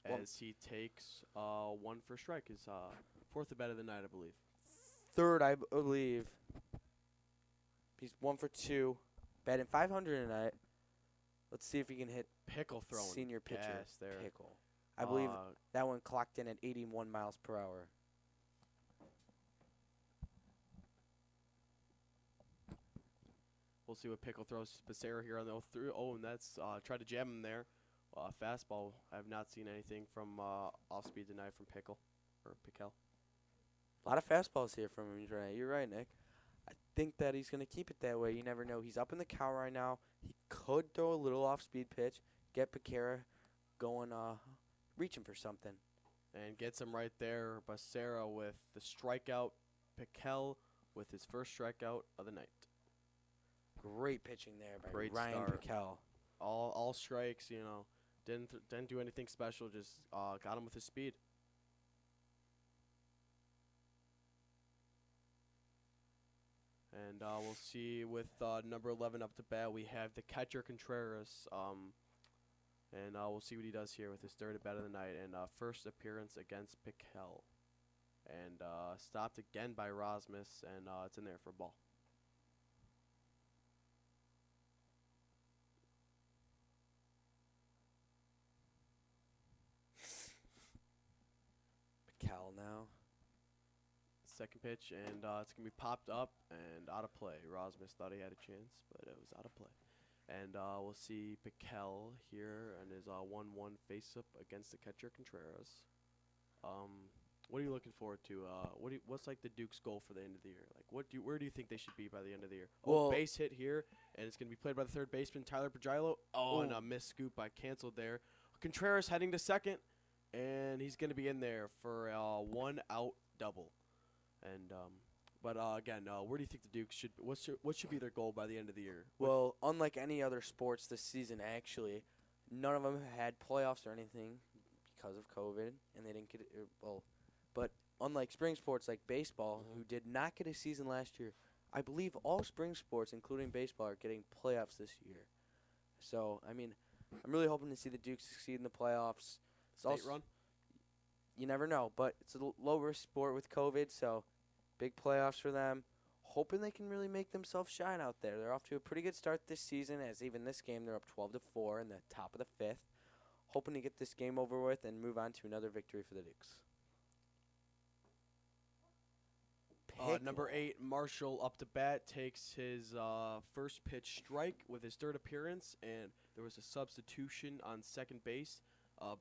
as he takes 1 for a strike. His fourth bet of the night, I believe. Third, I believe. He's 1 for 2, batting .500 tonight. Let's see if he can hit Pickle throwing senior pitcher gas there. Pickle. I believe that one clocked in at 81 miles per hour. We'll see what Pickle throws Becerra here on the 0-3. Oh, and that's tried to jam him there. Fastball. I have not seen anything from off speed tonight from Pickle or Piquel. A lot of fastballs here from him tonight. You're right, Nick. I think that he's going to keep it that way. You never know. He's up in the count right now. He could throw a little off-speed pitch, get Piquera going, reaching for something. And gets him right there. Becerra with the strikeout. Piquel with his first strikeout of the night. Great pitching there by Great Ryan start. Piquel. All strikes, didn't do anything special, just got him with his speed. And we'll see with number 11 up to bat, we have the catcher Contreras. And we'll see what he does here with his third at bat of the night and first appearance against Piquel. And stopped again by Rasmus, and it's in there for a ball. second pitch, and it's going to be popped up and out of play. Rosmus thought he had a chance, but it was out of play. And we'll see Piquel here and his 1-1 face-up against the catcher Contreras. What are you looking forward to? What's like the Duke's goal for the end of the year? Like, where do you think they should be by the end of the year? Well, Base hit here, and it's going to be played by the third baseman Tyler Pagilo. And a missed scoop by canceled there. Contreras heading to second, and he's going to be in there for a 1-out double. And but again, where do you think the Dukes should? What should be their goal by the end of the year? Well, unlike any other sports this season, actually, none of them had playoffs or anything because of COVID, and they didn't get it. But unlike spring sports like baseball, who did not get a season last year, I believe all spring sports, including baseball, are getting playoffs this year. So, I mean, I'm really hoping to see the Dukes succeed in the playoffs. State run? You never know, but it's a low-risk sport with COVID, so big playoffs for them. Hoping they can really make themselves shine out there. They're off to a pretty good start this season, as even this game they're up 12-4 in the top of the fifth. Hoping to get this game over with and move on to another victory for the Dukes. Number 8, Marshall up to bat, takes his first pitch strike with his third appearance, and there was a substitution on second base.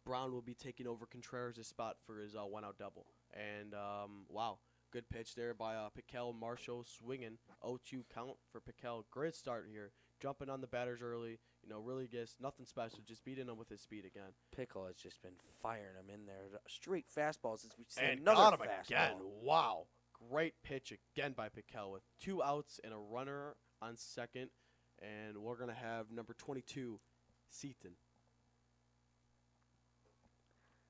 Brown will be taking over Contreras' spot for his 1-out double. And, wow, good pitch there by Piquel. Marshall swinging, 0-2 count for Piquel. Great start here, jumping on the batters early. You know, really gets nothing special, just beating him with his speed again. Pickle has just been firing him in there. Straight fastballs. As we see And another got him fastball. again. Wow. Great pitch again by Piquel with 2 outs and a runner on second. And we're going to have number 22, Seaton.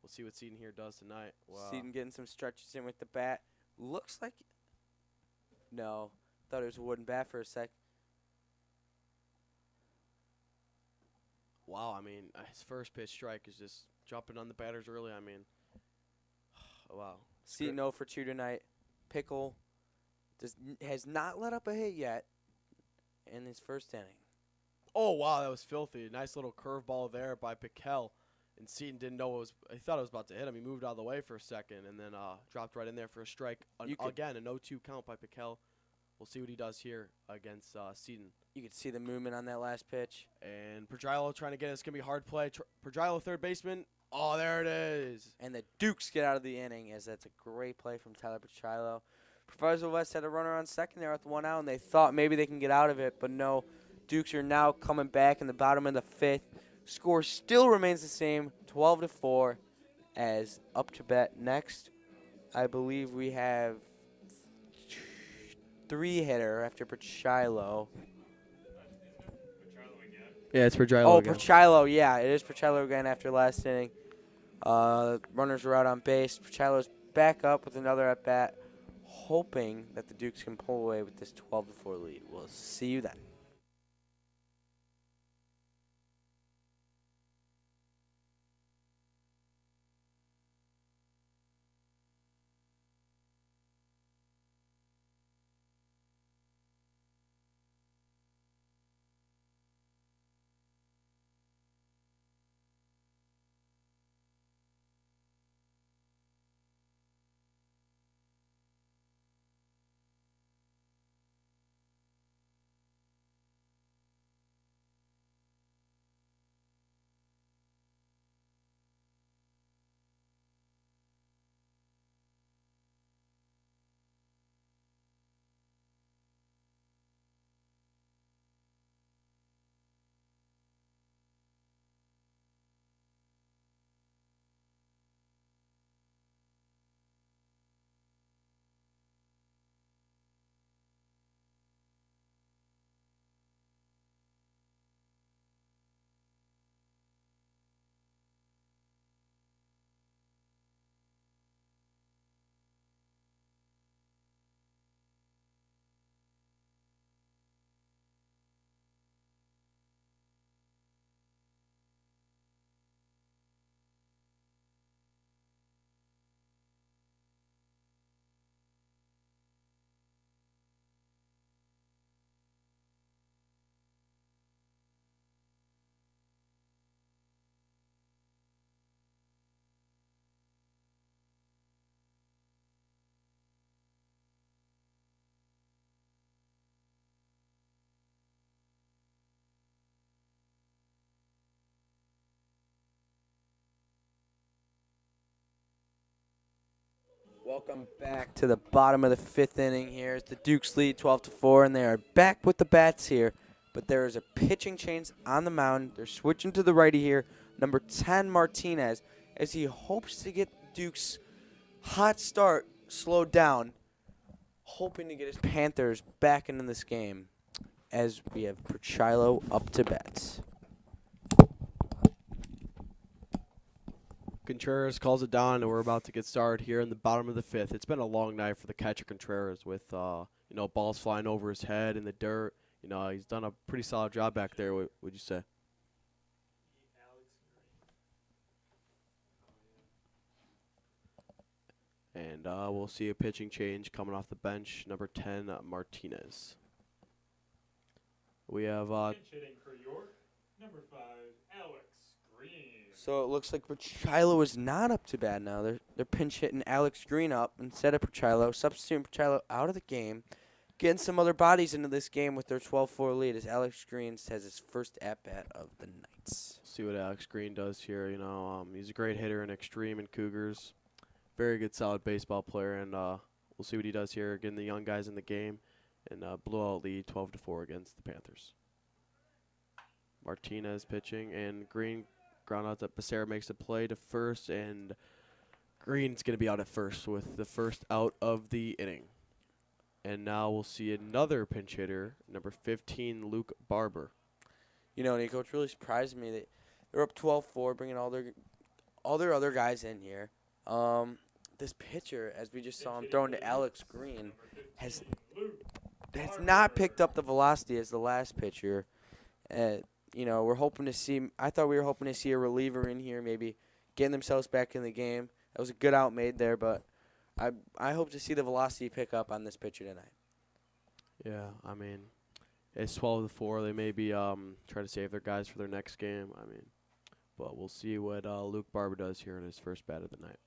We'll see what Seaton here does tonight. Wow. Seaton getting some stretches in with the bat. Looks like... No. Thought it was a wooden bat for a sec. Wow, I mean, his first pitch strike is just jumping on the batters early. I mean, wow. Seaton 0 for 2 tonight. Pickle has not let up a hit yet in his first inning. Oh, wow, that was filthy. Nice little curveball there by Piquel. And Seaton didn't know it was – he thought it was about to hit him. He moved out of the way for a second and then dropped right in there for a strike. Again, an 0-2 count by Piquel. We'll see what he does here against Seaton. You could see the movement on that last pitch. And Pagilo trying to get it. It's going to be a hard play. Pagilo, third baseman. Oh, there it is. And the Dukes get out of the inning, as that's a great play from Tyler Pachilo. Proviso West had a runner on second there with 1 out, and they thought maybe they can get out of it, but no. Dukes are now coming back in the bottom of the fifth. Score still remains the same, 12-4, as up to bat next. I believe we have 3-hitter after Pachilo. Yeah, it's Pagilo Oh, again. Pachilo, yeah, it is Pachilo again after last inning. Runners are out on base. Pachilo's back up with another at-bat, hoping that the Dukes can pull away with this 12-4 lead. We'll see you then. Welcome back to the bottom of the 5th inning here. It's the Dukes lead 12-4, and they are back with the bats here. But there is a pitching change on the mound. They're switching to the righty here. Number 10, Martinez, as he hopes to get Dukes' hot start slowed down, hoping to get his Panthers back into this game, as we have Proviso up to bat. Contreras calls it down, and we're about to get started here in the bottom of the 5th. It's been a long night for the catcher Contreras with, balls flying over his head in the dirt. He's done a pretty solid job back there, what would you say? And we'll see a pitching change coming off the bench. Number 10, Martinez. We have Pinch hitting for York, number 5, Alex Green. So it looks like Proviso is not up to bat now. They're pinch hitting Alex Green up instead of Proviso, substituting Proviso out of the game, getting some other bodies into this game with their 12-4 lead as Alex Green has his first at-bat of the night. See what Alex Green does here. He's a great hitter in Extreme and Cougars. Very good, solid baseball player, and we'll see what he does here, getting the young guys in the game, and blowout lead 12-4 against the Panthers. Martinez pitching, and Green ground out that Becerra makes a play to first, and Green's going to be out at first with the first out of the inning. And now we'll see another pinch hitter, number 15, Luke Barber. Nico, it's really surprised me that they're up 12-4, bringing all their other guys in here. This pitcher, as we just saw him throwing to Alex Green, has not picked up the velocity as the last pitcher. We're hoping to see. I thought we were hoping to see a reliever in here, maybe getting themselves back in the game. That was a good out made there, but I hope to see the velocity pick up on this pitcher tonight. Yeah, it's 12-4. They may be trying to save their guys for their next game. But we'll see what Luke Barber does here in his first bat of the night.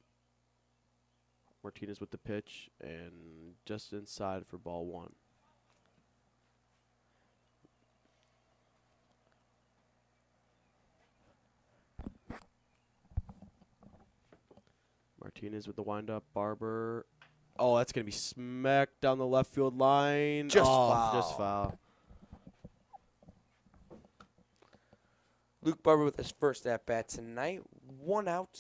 Martinez with the pitch, and just inside for ball 1. Martinez with the windup. Barber. Oh, that's going to be smacked down the left field line. Just foul. Just foul. Luke Barber with his first at-bat tonight. 1 out.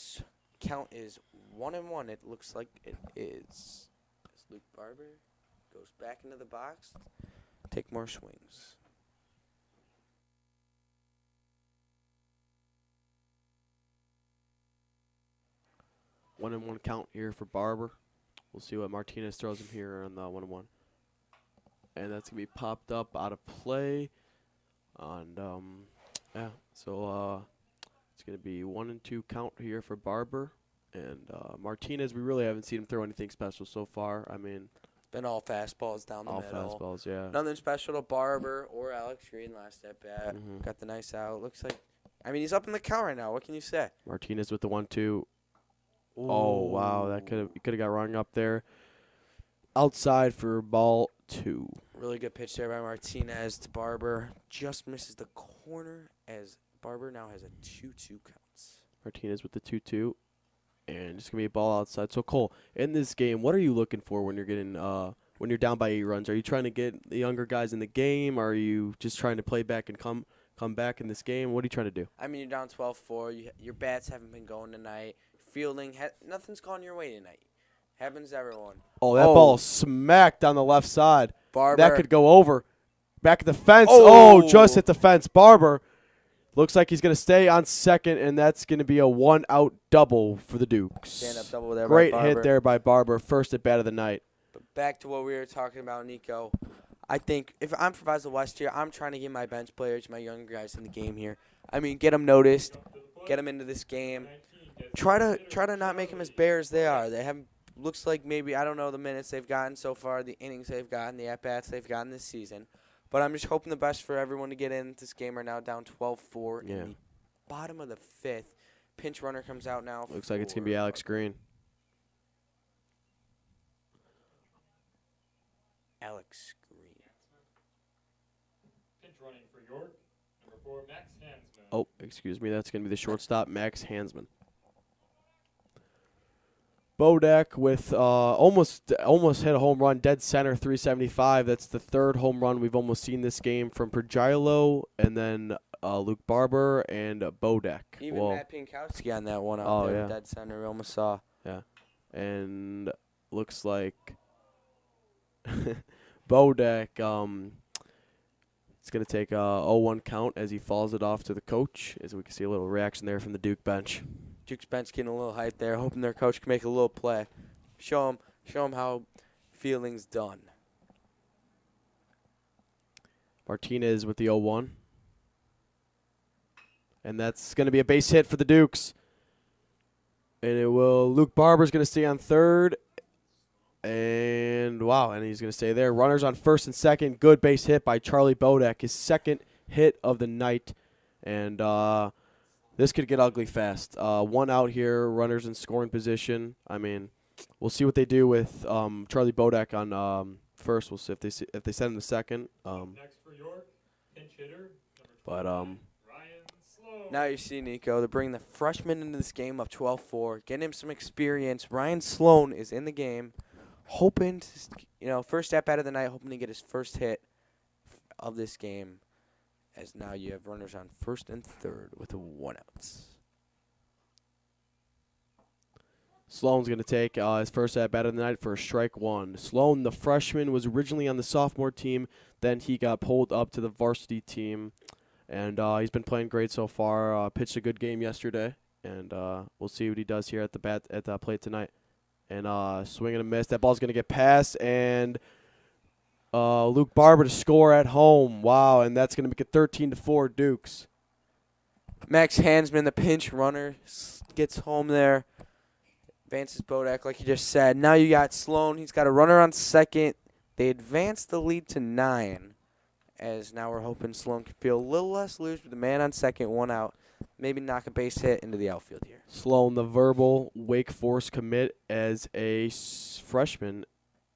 Count is 1-1. It looks like it is. As Luke Barber goes back into the box, take more swings. One and one count here for Barber. We'll see what Martinez throws him here on the 1-1. And that's going to be popped up out of play. And, so it's going to be 1-2 count here for Barber. And Martinez, we really haven't seen him throw anything special so far. Been all fastballs down the middle. All fastballs, yeah. Nothing special to Barber or Alex Green last at bat. Got the nice out. Looks like, he's up in the count right now. What can you say? Martinez with the 1-2. Oh, wow. That could have got rung up there. Outside for ball 2. Really good pitch there by Martinez to Barber. Just misses the corner as Barber now has a 2-2 counts. Martinez with the 2-2. And it's going to be a ball outside. So, Cole, in this game, what are you looking for when you're getting when you're down by 8 runs? Are you trying to get the younger guys in the game? Are you just trying to play back and come back in this game? What are you trying to do? You're down 12-4. Your bats haven't been going tonight. Fielding, nothing's gone your way tonight. Happens to everyone. Oh, that ball smacked down the left side. Barber. That could go over. Back at the fence. Oh, just hit the fence. Barber looks like he's going to stay on second, and that's going to be a 1-out double for the Dukes. Stand-up double there Great by Barber. hit there by Barber. First at bat of the night. But back to what we were talking about, Nico. I think if I'm Proviso West here, I'm trying to get my bench players, my younger guys in the game here. Get them noticed, get them into this game. Try to not make them as bare as they are. They have looks like maybe, I don't know the minutes they've gotten so far, the innings they've gotten, the at-bats they've gotten this season. But I'm just hoping the best for everyone to get in. This game are now down 12-4 in the bottom of the 5th. Pinch runner comes out now. Looks like it's going to be Alex Green. Alex Green. Pinch running for York, number 4, Max Hansman. Oh, excuse me. That's going to be the shortstop, Max Hansman. Bodak with almost hit a home run, dead center, 375. That's the third home run we've almost seen this game from Pergilo, and then Luke Barber and Bodak. Even Matt Pinkowski on that one out there, dead center, we almost saw. Yeah, and looks like Bodak it's going to take a 0-1 count as he falls it off to the coach, as we can see a little reaction there from the Duke bench. Duke's bench getting a little hype there, hoping their coach can make a little play. Show them how fielding's done. Martinez with the 0-1. And that's going to be a base hit for the Dukes. And Luke Barber's going to stay on third. And he's going to stay there. Runners on first and second. Good base hit by Charlie Bodak, his second hit of the night. And this could get ugly fast. One out here, runners in scoring position. I mean, we'll see what they do with Charlie Bodak on first. We'll see if they send him to second. Next for York, pinch hitter, But Ryan Sloan. Now you see, Nico, they're bringing the freshman into this game up 12-4, getting him some experience. Ryan Sloan is in the game, hoping to, first at bat of the night, hoping to get his first hit of this game. As now you have runners on first and third with 1 out. Sloan's going to take his first at bat of the night for a strike one. Sloan, the freshman, was originally on the sophomore team. Then he got pulled up to the varsity team. And he's been playing great so far. Pitched a good game yesterday. And we'll see what he does here at the plate tonight. And swing and a miss. That ball's going to get past. And Luke Barber to score at home. Wow, and that's going to make it 13-4 Dukes. Max Hansman, the pinch runner, gets home there. Advances Bodak, like you just said. Now you got Sloan. He's got a runner on second. They advance the lead to 9. As now we're hoping Sloan can feel a little less loose with the man on second, 1 out. Maybe knock a base hit into the outfield here. Sloan, the verbal Wake Forest commit as a freshman.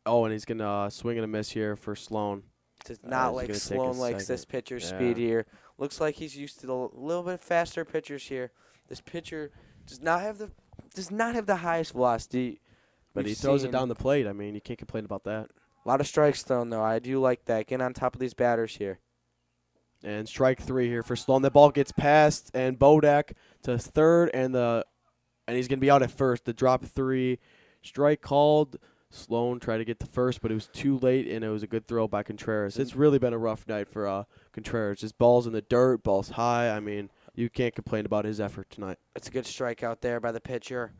Oh, and he's going to swing and a miss here for Sloan. Does not like Sloan likes this pitcher's speed here. Looks like he's used to a little bit faster pitchers here. This pitcher does not have the highest velocity. But he throws it down the plate. I mean, you can't complain about that. A lot of strikes thrown, though. I do like that. Getting on top of these batters here. And strike 3 here for Sloan. That ball gets past, and Bodak to third, and he's going to be out at first. The drop 3. Strike called. Sloan tried to get to first, but it was too late, and it was a good throw by Contreras. It's really been a rough night for Contreras. Just balls in the dirt, balls high. I mean, you can't complain about his effort tonight. That's a good strike out there by the pitcher.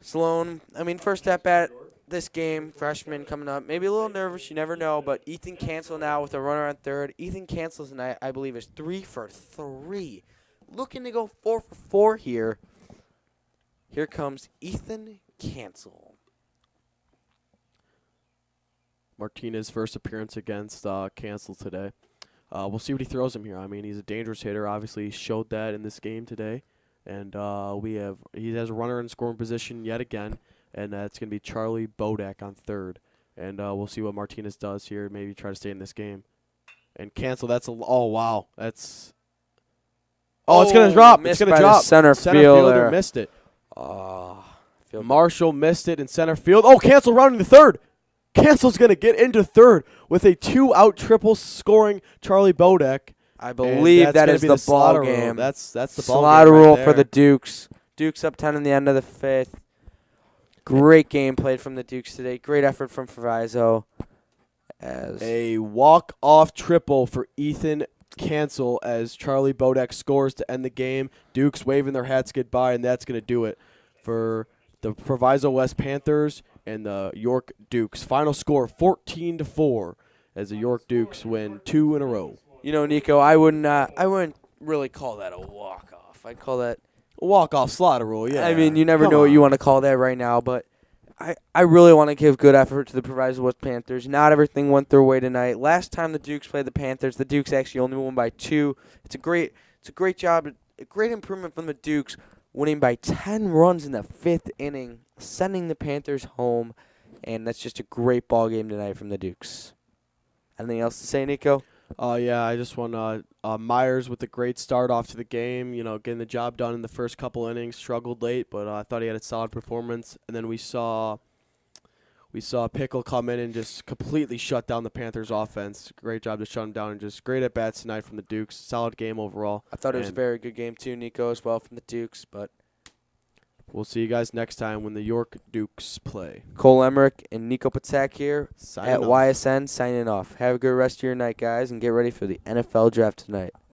Sloan, first at bat this game, freshman coming up. Maybe a little nervous, you never know, but Ethan Cancel now with a runner on third. Ethan Cancel tonight, I believe, is 3 for 3. Looking to go 4 for 4 here. Here comes Ethan Cancel. Martinez' first appearance against Cancel today. We'll see what he throws him here. I mean, he's a dangerous hitter. Obviously, he showed that in this game today. And he has a runner in scoring position yet again, and that's going to be Charlie Bodak on third. And we'll see what Martinez does here, maybe try to stay in this game. And Cancel, it's going to drop. It's going to drop. Center fielder missed it. Marshall missed it in center field. Oh, Cancel rounding the third. Cancel's going to get into third with a 2-out triple scoring Charlie Bodak. I believe that is the ball game. That's the ball game. Slaughter rule for the Dukes. Dukes up 10 in the end of the 5th. Great game played from the Dukes today. Great effort from Proviso. As a walk-off triple for Ethan Cancel as Charlie Bodak scores to end the game. Dukes waving their hats goodbye, and that's going to do it for the Proviso West Panthers and the York Dukes. Final score 14-4 as the York Dukes win 2 in a row. You know, Nico, I wouldn't really call that a walk-off. I'd call that a walk-off slaughter rule, yeah. I mean, you never know what you want to call that right now, but I really want to give good effort to the Proviso West Panthers. Not everything went their way tonight. Last time the Dukes played the Panthers, the Dukes actually only won by 2. It's a great job, a great improvement from the Dukes, winning by 10 runs in the 5th inning, sending the Panthers home, and that's just a great ball game tonight from the Dukes. Anything else to say, Nico? Yeah, I just want to Myers with a great start off to the game, getting the job done in the first couple innings, struggled late, but I thought he had a solid performance. And then we saw Pickle come in and just completely shut down the Panthers offense. Great job to shut him down, and just great at bats tonight from the Dukes. Solid game overall. I thought it was a And very good game too, Nico, as well from the Dukes. But we'll see you guys next time when the York Dukes play. Cole Emmerich and Nico Patak here Signing at off. YSN signing off. Have a good rest of your night, guys, and get ready for the NFL draft tonight.